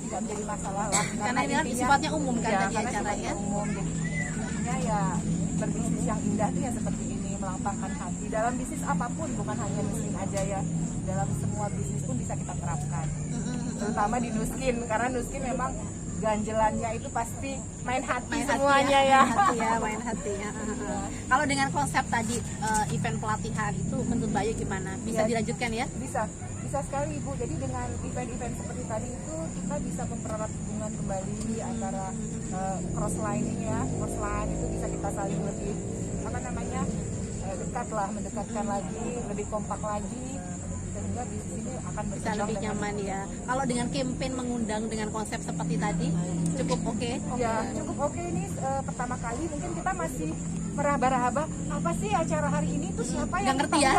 tidak menjadi masalah lah. Karena ini kan sifatnya umum kan tadi acaranya. Umum, jadi intinya ya berbisnis yang indah itu ya seperti ini, melapangkan hati dalam bisnis apapun, bukan hanya Nuskin aja ya, dalam semua bisnis pun bisa kita terapkan, terutama di Nuskin, karena Nuskin memang ganjelannya itu pasti main hati semuanya ya. Main hati ya. Kalau dengan konsep tadi event pelatihan itu menurut Bayu gimana? Bisa dilanjutkan ya? Bisa sekali Ibu. Jadi dengan event-event seperti tadi itu kita bisa mempererat hubungan kembali antara crossline ini ya. Crossline itu bisa kita saling lebih mendekatkan lagi, lebih kompak lagi, sehingga bisnis ini akan bisa lebih nyaman ya. Kalau dengan campaign mengundang dengan konsep seperti tadi cukup oke? Ya cukup oke. Ini pertama kali mungkin kita masih meraba-raba apa sih acara hari ini tuh siapa yang nggak ngerti ya?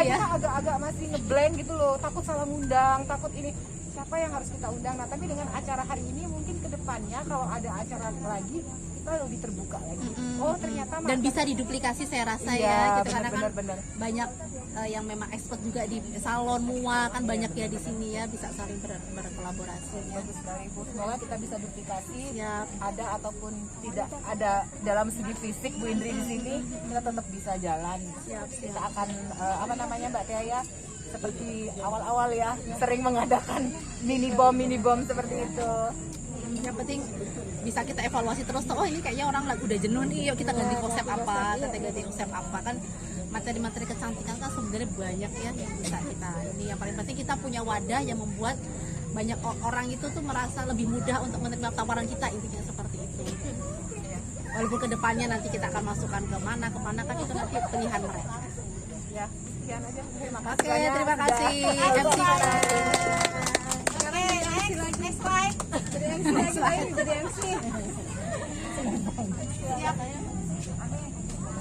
Kita agak-agak masih ngeblank gitu loh, takut salah ngundang, takut ini. siapa yang harus kita undang. Nah tapi dengan acara hari ini mungkin kedepannya kalau ada acara lagi kita lebih terbuka lagi. Oh ternyata dan bisa diduplikasi saya rasa iya, ya gitu, karena kan banyak yang memang expert juga di salon mua kan banyak ya di sini ya, bisa saling berkolaborasi ya. Bagus sekali Bu, semoga kita bisa duplikasi. Siap. Ada ataupun tidak ada dalam segi fisik Bu Indri di sini kita tetap bisa jalan. Siap. Kita akan apa namanya Mbak Tia ya, seperti awal-awal ya sering mengadakan mini bom seperti itu. Yang penting bisa kita evaluasi terus, oh ini kayaknya orang udah jenuh nih, yuk kita ganti konsep apa, kita ganti konsep apa. Kan materi-materi kecantikan kan sebenarnya banyak ya yang bisa kita ini. Yang paling penting kita punya wadah yang membuat banyak orang itu tuh merasa lebih mudah untuk menerima tawaran kita, intinya seperti itu. Walaupun kedepannya nanti kita akan masukkan kemana kan itu nanti pilihan mereka. Ya, sekian aja. Terima kasih. Oke, terima kasih. MC next slide. Jadi MC.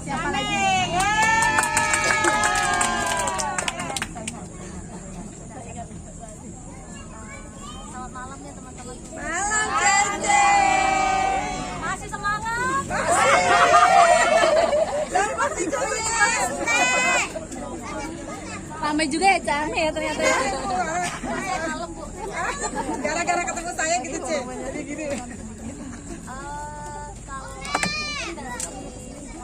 Siapa lagi? Selamat malam ya teman-teman. Malam Cece. Masih semangat. Masih kuliah. Ramai juga ya Came ya ternyata ya. Gara-gara ketemu saya gitu Cek. Jadi gini.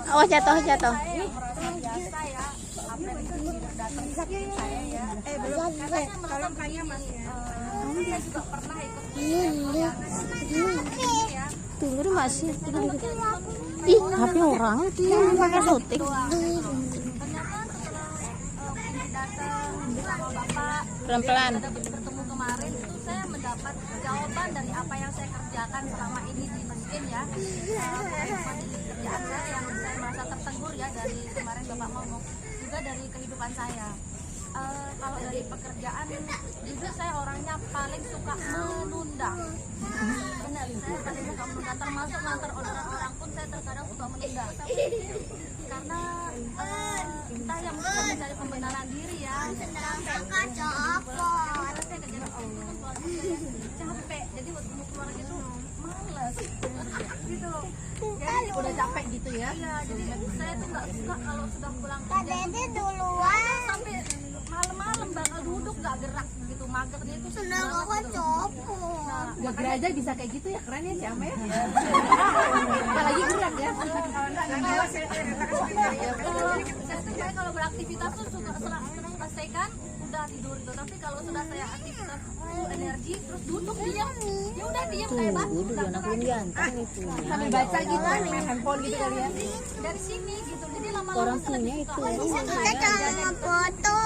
Oh jatuh. Biasa ya, apa itu datang ke saya ya. Belum. Tolong tanya Mas ya. Saya juga pernah ikut Tunggu masih. Ih, HP orang itu yang pakai syuting. Pelan-pelan. Bertemu kemarin itu saya mendapat jawaban dari apa yang saya kerjakan selama ini di mesin ya. Kerjaan saya yang saya merasa tertegur ya dari kemarin Bapak ngomong, juga dari kehidupan saya. Kalau dari pekerjaan, jujur saya orangnya paling suka menunda. Benar, saya paling suka menunda, termasuk ngantar orderan orang pun saya terkadang suka menunda. Karena entah yang bisa mencari pembenaran diri ya. Capek, jadi waktu mau keluar gitu males gitu loh. Jadi Udah capek gitu ya. Iya, jadi saya tuh nggak suka kalau sudah pulang Dede duluan. sampai malam-malam bakal duduk nggak gerak gitu, magernya itu Sudah kok copot. Gak aja bisa kayak gitu ya, keren ya Came ya. Apalagi gerak ya. Saya kalau beraktivitas tuh suka selesaikan udah tidur gitu, tapi kalau sudah saya aktivitas full energi terus duduk diam, ya udah diam kayak batu. Sambil baca gitu, main handphone gitu kali ya. Dari sini gitu, jadi lama-lama Orang sini itu. Kita jangan foto.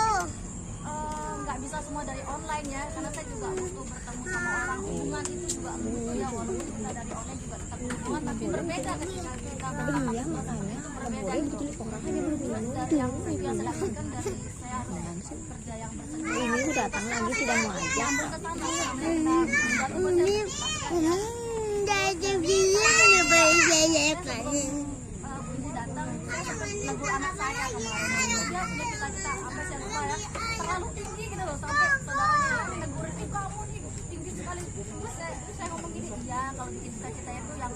nggak bisa semua dari online ya, karena saya juga butuh bertemu sama orang, hubungan itu juga butuh ya, walaupun kita dari online juga tetap hubungan, tapi berbeda ketika kita bertatap muka, itu berbeda gitu. Dari yang saya lakukan dari saya kerja yang bersedia, Ini datang lagi sudah mau aja. yang berkesana sama kita, Dede bilang berjalan. ini datang, saya sempat negur anak saya kemarin, dia punya cita-cita apa saya lupa ya, terlalu tinggi gitu loh, sampai saudaranya negur, kamu nih tinggi sekali. Terus saya ngomong gini, ya kalau bikin cita-cita itu yang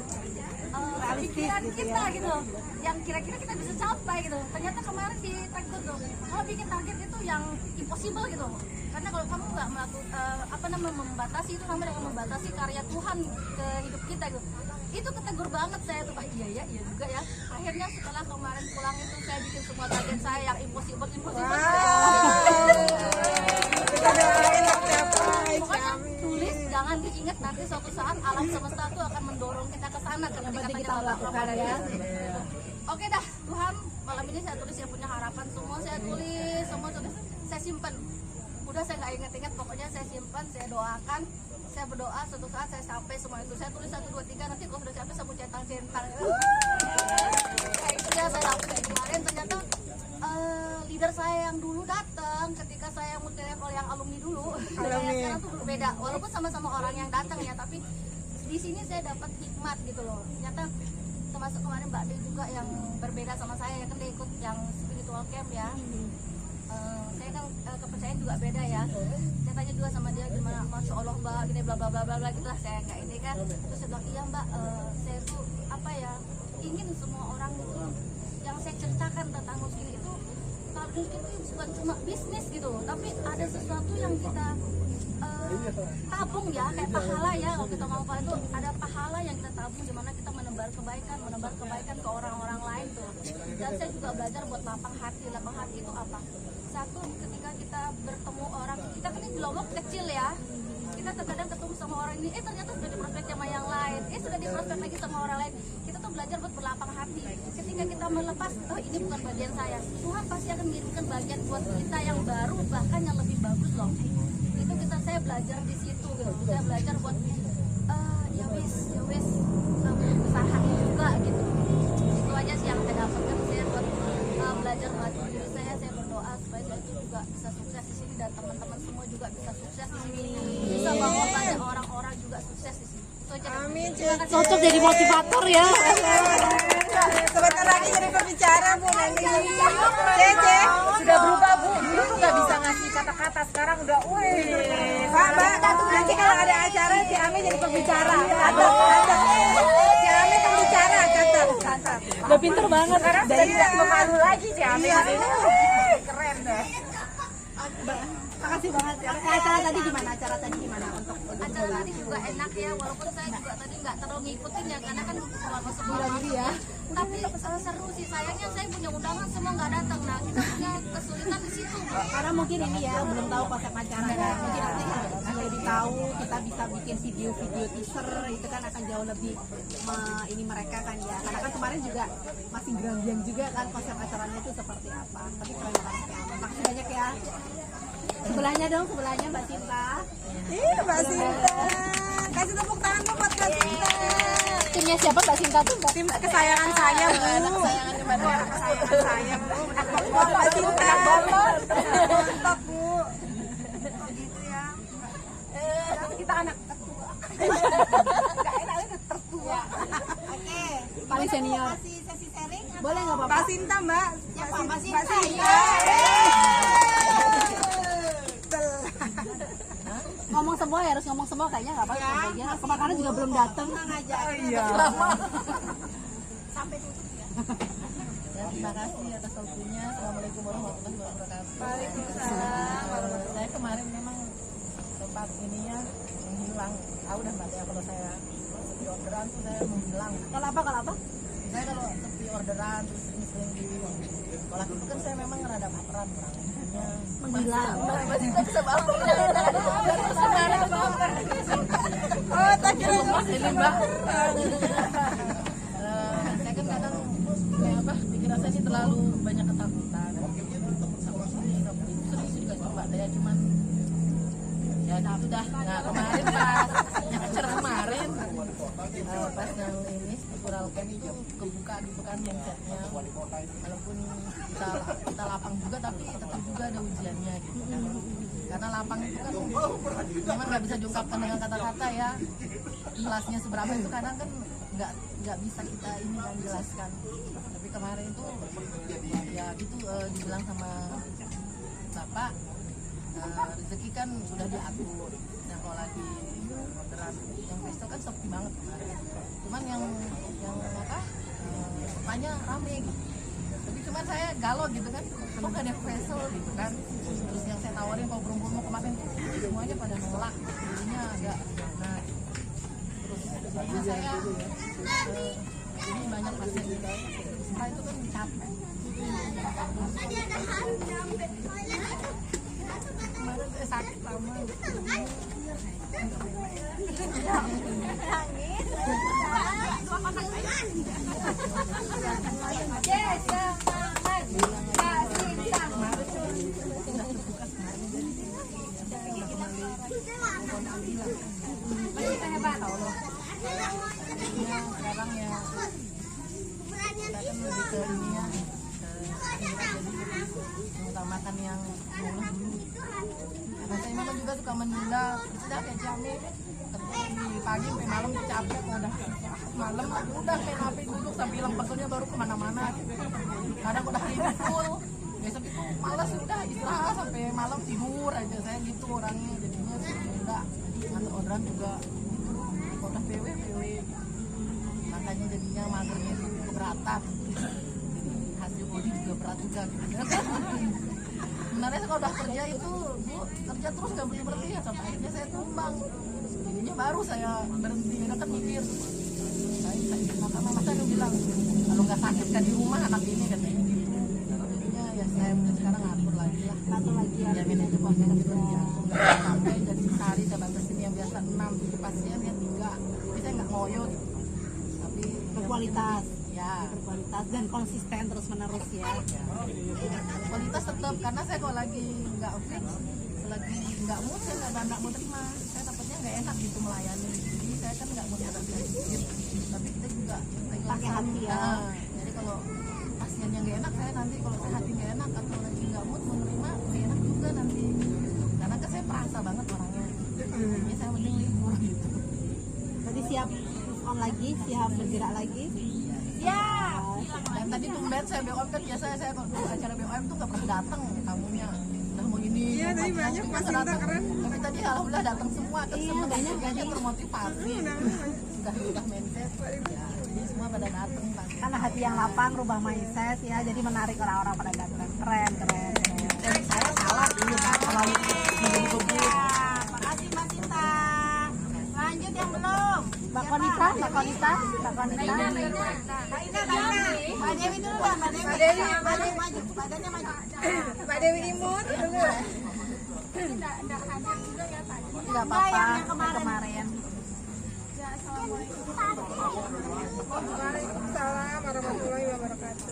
pikiran kita gitu loh, yang kira-kira kita bisa capai gitu. Ternyata kemarin di Teguh tuh, kalau bikin target itu yang impossible gitu, karena kalau kamu nggak melakukan membatasi, itu namanya membatasi karya Tuhan ke hidup kita gitu. Itu ketegur banget saya tuh, iya juga ya. Akhirnya setelah kemarin pulang itu saya bikin semua target saya yang impossible. Pokoknya tulis, jangan diingat, nanti suatu saat alam semesta itu akan mendorong kita ke sana ketika kita lakukan ya. Oke dah, Tuhan, malam ini saya tulis yang punya harapan semua, saya tulis, semua tulis, saya simpan. Udah saya nggak ingat-ingat, pokoknya saya simpan, saya doakan, saya berdoa suatu saat saya sampai semua itu. Saya tulis 1, 2, 3, nanti kalau sudah sampai saya mau centang-centang. Kayak itu ya, saya sampai kemarin ternyata leader saya yang dulu datang ketika saya multi level yang alumni dulu. Sekarang tuh berbeda, walaupun sama-sama orang yang datang ya, tapi di sini saya dapat hikmat gitu loh. Ternyata termasuk kemarin Mbak Dwi juga yang berbeda sama saya, ya kan dia ikut yang spiritual camp ya. Saya kan kepercayaan juga beda ya. Saya tanya juga sama dia gimana, Masya Allah Mbak, gini bla bla bla bla bla gitu lah, saya nggak ini kan. Terus saya bilang iya Mbak, saya tuh apa ya, ingin semua orang itu yang saya ceritakan tentang Nuskin itu, kalau Nuskin itu bukan cuma bisnis gitu, tapi ada sesuatu yang kita tabung ya, kayak pahala ya. Kalau kita mau itu ada pahala yang kita tabung, dimana kita menebar kebaikan ke orang-orang lain tuh. Dan saya juga belajar buat lapang hati itu apa? Satu, ketika kita bertemu orang, kita kan di Lombok kecil ya, kita terkadang ketemu sama orang ini, ternyata sudah diprospek sama yang lain, sudah diprospek lagi sama orang lain. Kita tuh belajar buat berlapang hati. Ketika kita melepas, oh ini bukan bagian saya, Tuhan pasti akan mengirimkan bagian buat kita yang baru, bahkan yang lebih bagus loh. Itu saya belajar di situ gitu. Saya belajar buat ya wis besar hati juga gitu. Itu aja sih yang saya dapatkan. Saya buat belajar buat diri saya berdoa supaya saya juga bisa sukses di sini dan teman-teman semua juga bisa sukses di sini. Bisa bawa banyak orang-orang juga sukses di sini. Amin. Cocok jadi motivator ya. Sebentar lagi jadi pembicara Bu nanti. Cece sudah berubah Bu. Dulu tuh nggak bisa ngasih kata-kata, sekarang udah Pak, nanti kalau ada acara si Ami jadi pembicara. Catat. Si Ami pembicara, catat. Udah pinter banget. Sekarang sudah tidak memalu lagi si Ami. Keren deh. Makasih banget. Acara tadi gimana? Untuk acara tadi juga enak ya, walaupun saya juga tadi nggak terlalu ngikutin ya, karena kan selama sebulan ya. Tapi seru sih, sayangnya saya punya undangan semua nggak datang. Nah, kita punya kesulitan di situ. Karena mungkin ini ya belum tahu konsep acaranya. Mungkin nanti kalau lebih tahu kita bisa bikin video teaser, itu kan akan jauh lebih ini mereka kan ya. Karena kan kemarin juga masih gerambiang juga kan konsep acaranya itu seperti apa. Tapi keren banget ya. Makasih banyak ya. Sebelahnya Mbak Sinta. Iya Mbak Sinta. Kasih tepuk tangan dong buat Mbak Sinta. Timnya siapa Mbak Sinta tuh? Tim kesayangan saya Bu. Kesayangannya Mbak Sinta. Kesayangan saya Bu. Mbak Sinta. Mantap Bu. Oh gitu ya. Kita anak tertua. Enggak enak tertua. Oke. Paling senior. Kasih sesi sharing. Boleh nggak Bapak? Mbak Sinta Mbak. Siapa? Mbak Sinta. Ngomong semua ya, harus ngomong semua kayaknya nggak apa-apa ya. Kemarin juga belum datang. Iya. Sampai tutup ya. Terima kasih atas waktunya. Assalamualaikum warahmatullahi wabarakatuh. Waalaikumsalam. Saya kemarin memang tempat ininya menghilang. Tahu dah Mbak ya, kalau saya sepi orderan tuh saya menghilang. Kenapa? Saya kalau sepi orderan terus sering di sekolah itu kan saya memang rada baperan orangnya. Menghilang. Masih tak bisa baper. Oh, tak kira ini Mbak. Saya kan kadang kayak apa? Pikiran saya sih terlalu banyak ketakutan. Sama sini sering sih dikasih Mbak Daya, cuman ya sudah. Nah kemarin pas yang acara kemarin pas yang ini struktural camp itu kebuka gitu kan mindsetnya, walaupun kita lapang juga tapi tetap juga ada ujiannya gitu kan, karena lapang itu kan memang nggak bisa diungkapkan dengan kata-kata ya, kelasnya seberapa itu kadang kan nggak bisa kita ini kan jelaskan. Tapi kemarin itu ya gitu dibilang sama Bapak, rezeki kan sudah diatur. Nah kalau lagi orderan yang pesto kan sepi banget kemarin. Cuman yang apa? Sopanya rame gitu. Tapi cuman saya galau gitu kan, kok gak ada pesto gitu kan. Terus yang saya tawarin kalau burung-burung kemarin semuanya pada nolak, jadinya agak nah. Terus jadinya saya ini banyak pasien gitu. Setelah itu kan capek. Kemarin saya sakit lama. Sekarang ya kita kan lebih ke ini ya, mengutamakan yang mulus dulu. Nah saya memang juga suka menunda, sudah kayak jamnya di pagi sampai malam capek, udah malam udah kayak HP duduk sampai hilang pegelnya baru kemana-mana. Kadang udah hari full, besok itu malas udah istirahat sampai malam tidur aja. juga udah PW makanya jadinya magernya itu keberatan, hasil body juga berat juga gitu kan. Sebenarnya kalau udah kerja itu Bu kerja terus nggak berhenti ya, sampai akhirnya saya tumbang. Jadinya baru saya berhenti, karena kan mikir maka mama saya bilang kalau nggak sakit kan di rumah anak ini katanya gitu. Jadinya ya saya sekarang ngatur lagi ya manajemen kerja sampai jadi sehari saya batasin yang biasa 6-7 pasien ya 3, tapi saya nggak ngoyo tapi berkualitas ya berkualitas dan konsisten terus menerus ya. Kualitas tetap, karena saya kalau lagi nggak fix, lagi nggak mood, saya nggak mau terima, saya dapatnya nggak enak gitu melayani. Jadi saya kan nggak mau terima sedikit, tapi kita juga pakai hati ya. Jadi kalau pasien yang nggak enak, saya nanti kalau saya hati nggak enak atau lagi nggak mood menerima, nggak enak juga nanti. Karena kan saya perasa banget orangnya, jadi saya mending libur gitu. Berarti siap on lagi, siap bergerak lagi. Ya. Dan tadi tumben saya BOM kan biasa saya kalau acara BOM tuh nggak pernah datang tamunya. Udah mau ini. Iya, tadi banyak Mas keren. Tapi tadi alhamdulillah datang semua, kan senang banyak termotivasi. Udah mindset. Ya, jadi semua pada datang pasti. Karena hati yang lapang rubah mindset ya, jadi menarik orang-orang pada datang. Keren. Dan saya salah dulu kan terlalu menjadi beban. Makasih Mbak Cinta. Lanjut yang belum. Mbak Konita. Mbak Ina. Mbak Dewi dulu lah, Mbak Dewi maju. Badannya maju. Mbak Dewi Imut dulu. Enggak apa-apa, kemarin. Waalaikumsalam warahmatullahi wabarakatuh.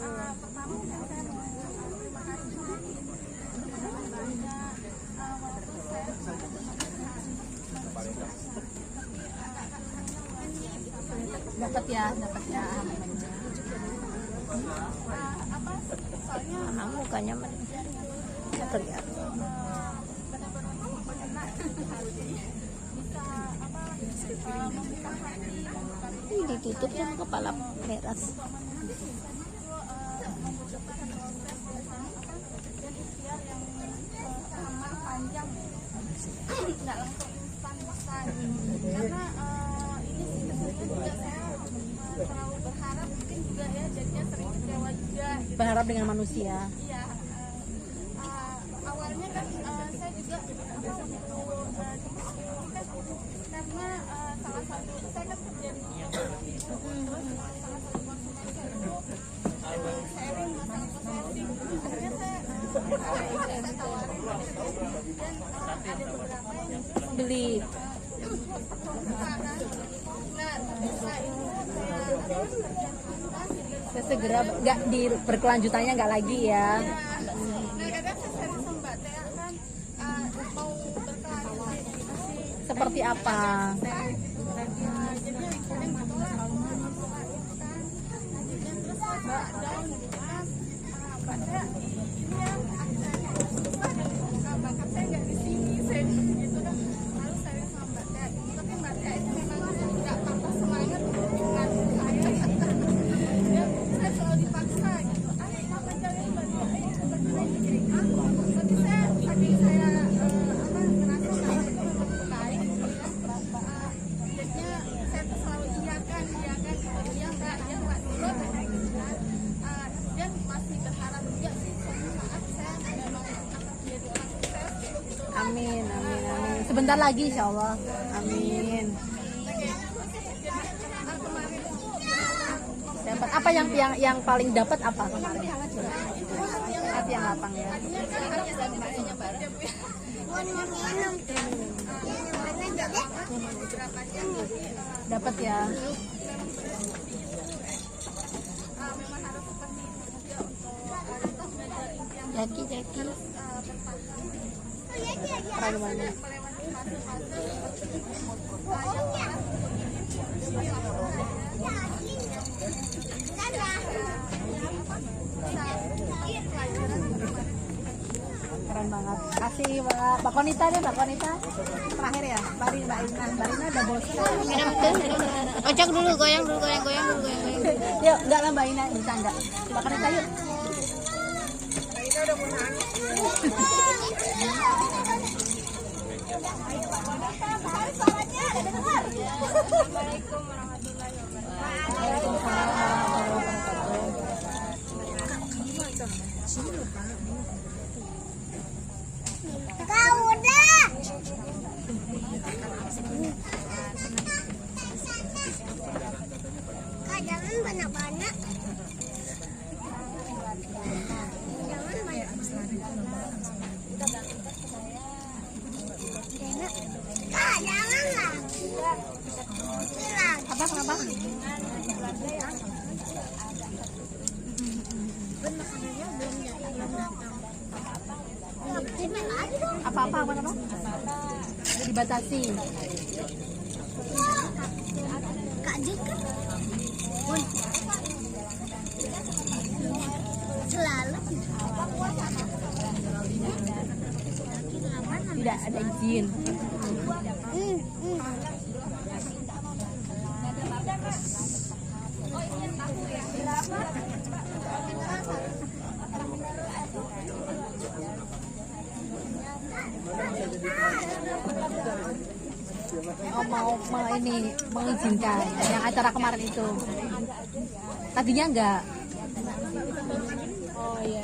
Dapat ya. Mukanya terlihat. Ditutup sama kepala meras. Nggak langsung instan karena ini sih kesulitan juga, saya terlalu berharap mungkin juga ya, jadinya sering kecewa juga gitu. Berharap dengan manusia. Iya, awalnya kan saya juga karena salah satu saya kan kerja di salah satu konsumen saya itu sharing masalah posesif, akhirnya saya tawarin dan ada beberapa yang Beli. Saya segera nggak di berkelanjutannya nggak lagi ya. Nah kadang saya sharing sama Mbak Tea kan mau berkelanjutan Seperti apa? jadi kadang ditolak terus Mbak down gitu kan, Mbak Tea ini ya bakat saya nggak di sini, saya gitu kan, lalu saya sama Mbak Tea tapi Mbak Tea itu memang nggak patah semangat untuk ngasih saya dan saya selalu dipaksa gitu, kenapa kalian tapi saya saking saya ngerasa bahwa itu memang baik gitu ya, jadinya saya tuh selalu iyakan dia nggak dulu gitu kan, dan masih berharap juga sih suatu saat saya memang akan jadi orang sukses gitu. Amin. Sebentar lagi insya Allah. Amin. Dapat apa yang paling dapat apa kemarin? Hati yang lapang ya. Dapat ya. Jaki. Keren banget. Keren banget. Kasih Mbak Konita deh, Mbak Konita. Terakhir ya, Mbak Rina udah bosan. Kocok dulu, goyang dulu. Yuk, enggak lah Mbak Ina, bercanda. Mbak Konita yuk. Mbak Ina udah mau nangis. Assalamualaikum warahmatullahi wabarakatuh. Kau udah. Kak, jangan banyak-banyak. Jangan banyak. Kak, janganlah. Apa kenapa? Apa dibatasi. Kak Jika selalu Tidak ada izin. mau ini mengizinkan yang acara kemarin itu. Tadinya enggak. Oh iya.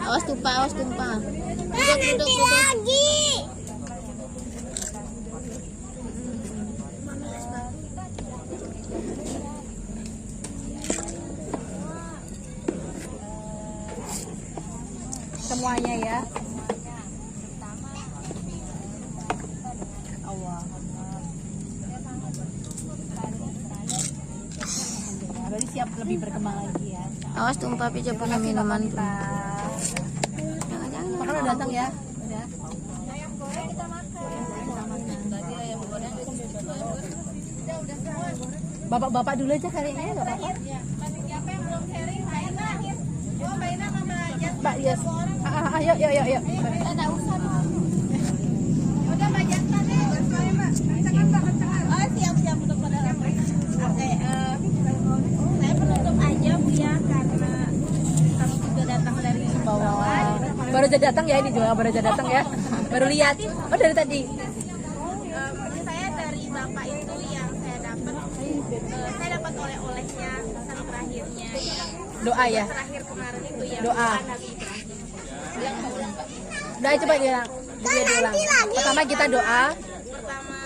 Awas tumpah, awas tumpah. Nanti lagi. Semuanya ya. Allah. Berarti siap lebih berkembang lagi ya. Awas tumpah pijat punya minuman tuh. Jangan-jangan. Makan udah datang ya. Udah. Bapak-bapak dulu aja kayaknya enggak apa-apa. Siapa yang belum sharing? Mbak Ina. Oh, Mbak Ina sama Jas. Mbak Jas. Ayo. Enggak usah. Udah Mbak Jasna deh. Kencengan. Oh, siap untuk pada ramai. Oke, saya penutup aja Bu ya, karena kami juga datang dari bawah. Baru aja datang ya ini juga, baru aja datang ya. Baru lihat. Oh, dari tadi. Saya dari Bapak itu yang saya dapat oleh-olehnya pesan terakhirnya. Doa ya. Terakhir kemarin itu ya. Doa. Nabi Ibrahim. Udah coba diulang. Diulang. Pertama kita doa. Pertama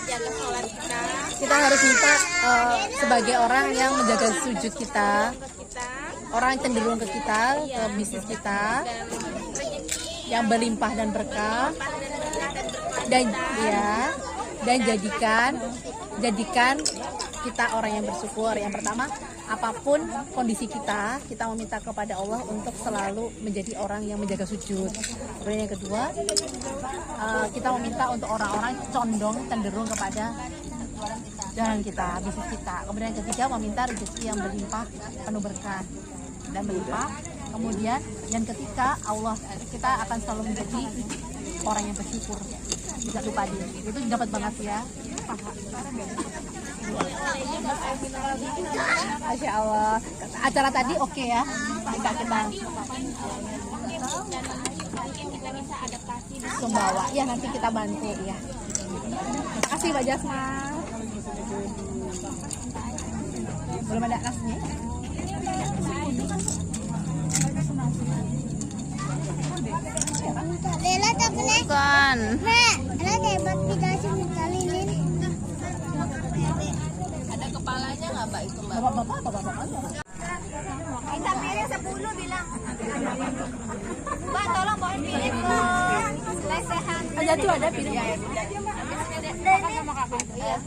jaga sholat kita. Kita harus minta sebagai orang yang menjaga sujud kita, orang yang cenderung ke kita, ke bisnis kita, yang berlimpah dan berkah, dan jadikan kita orang yang bersyukur. Yang pertama, apapun kondisi kita meminta kepada Allah untuk selalu menjadi orang yang menjaga sujud. Kemudian yang kedua, kita meminta untuk orang-orang cenderung kepada jalan kita, bisnis kita. Kemudian yang ketiga, meminta rezeki yang berlimpah, penuh berkah dan berlimpah. Kemudian yang ketiga, kita akan selalu menjadi orang yang bersyukur. Tidak lupa diri. Itu dapat banget ya. Masya Allah. Acara tadi oke ya. Kita Mungkin kita bisa adaptasi Sumbawa. Ya nanti kita bantu ya. Terima kasih Mbak Jasma. Belum ada nasnya. Lela tak boleh. Bukan. Nek, Lela hebat tidak sih kali ini. Ada kepalanya nggak Mbak itu Mbak? Bapak-bapak atau bapak-bapak? Minta piring 10 bilang. Mbak, tolong bawa piring ke lesehan. Jatuh ada piring.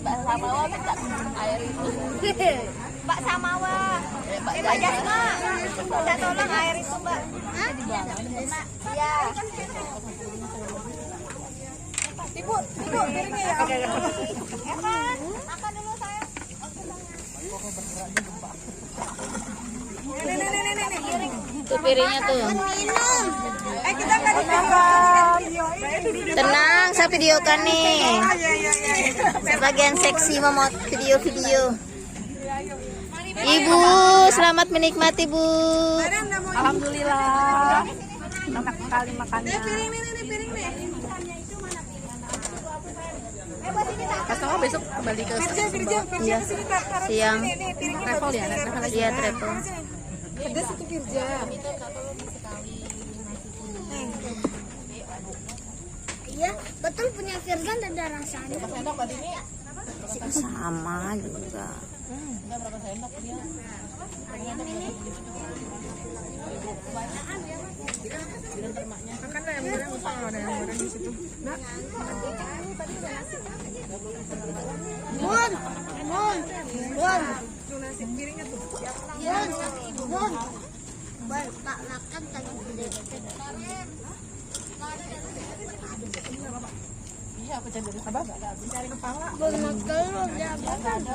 Mbak Samawa minta air itu. Mbak Samawa. Mbak Jasma. Minta tolong air itu, Mbak. Hah? Ya. Ibu piringnya ya. Evan, makan dulu saya. Nih. Itu piringnya tuh. Minum. Kita kan video. Tenang, saya videokan nih. Bagian seksi mau video-video. Ibu, selamat menikmati Bu. Alhamdulillah. Enak sekali makannya. Customer besok kembali ke Iya. Siang. travel ya, travel lagi. Iya, travel. Pedas itu Firja. Iya, betul punya Firjan ada rasanya. Sama juga. Enggak berapa sendok dia. Makan lah yang goreng, ada yang goreng di situ. Nah, Bun, Bun, Bun. Tuh nasi piringnya tuh. Bun, Bun. Pak makan tadi gede. Iya, aku cari apa? Cari kepala.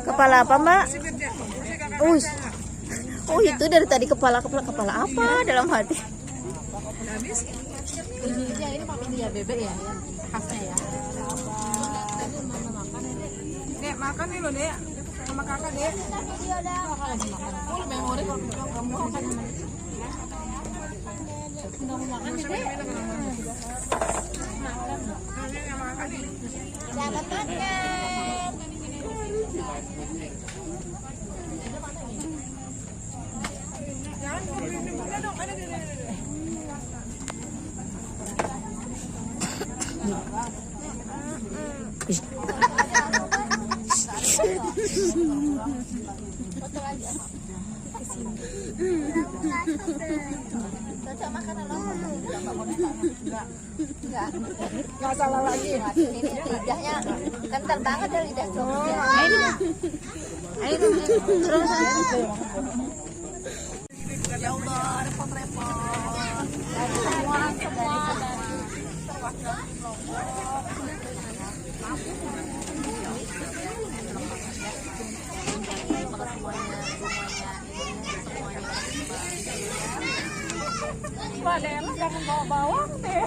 Kepala apa, Mbak? Oh, itu dari tadi kepala apa dalam hati? Ini pakai dia bebek ya, yang khasnya ya. Dek, makan nih lo, Dek. Sama kakak, Dek. Oh, memori kalau kamu makan. Enggak mau makan nih, Dek. Selamat makan. Jangan dong, ada di Enggak salah lagi. Ini lidahnya kental banget ya lidah Jogja. Ayo, terus. Ya Allah, repot-repot. Semua. Pak Dela jangan bawa bawang deh.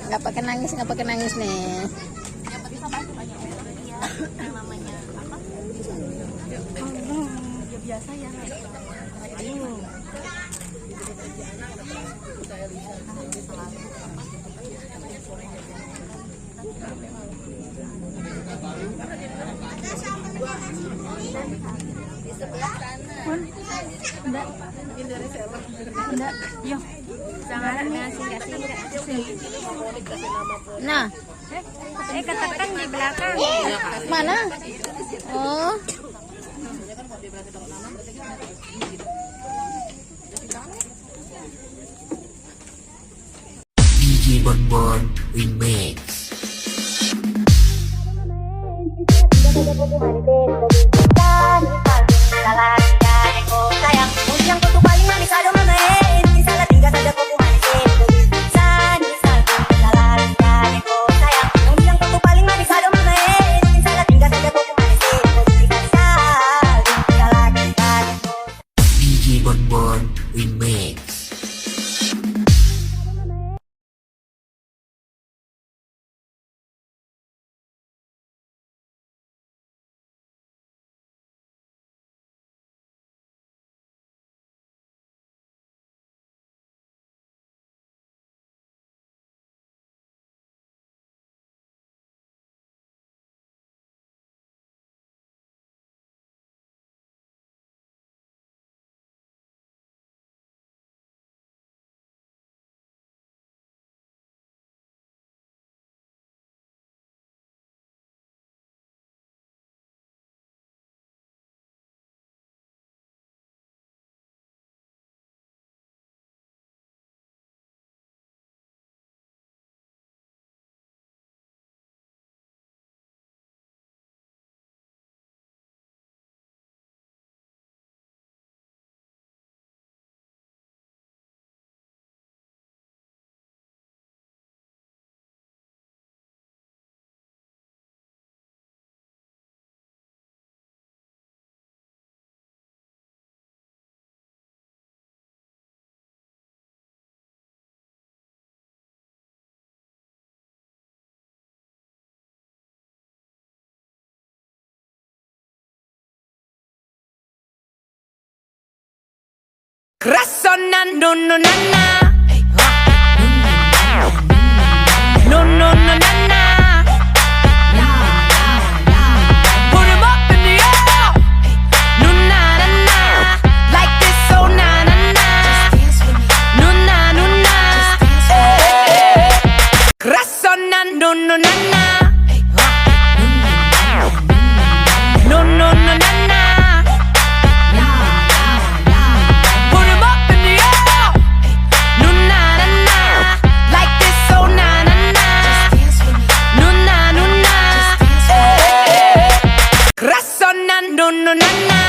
Nggak pakai nangis nih. Namanya apa? Ya biasa ya. Di sebelah sana. Enggak, yuk. Jangan ngasih. Nah, ketekan di belakang. mana? Oh. DJ Bonbon Remix. Sayang, yang tutup paling manis ada mana bisa tinggal saja kuku manis sayang, yang tutup paling manis ada mana bisa tinggal saja kuku manis DJ Bonbon Remix. Crasso na no no na na. No no no na na. Put 'em up in the air. No na na na. Like this, oh na na na. No na no na. Crasso na no no na na. No no no na na. Put 'em up in the air. No na na na. Like this, oh na na na. No na no na. Crasso na no no na na.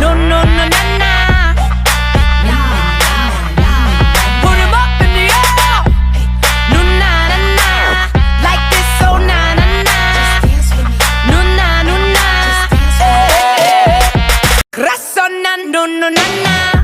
No no no na na. Put 'em up in the air. No na na na. Like this, oh na na na. No na no na. Crasso na no no na na.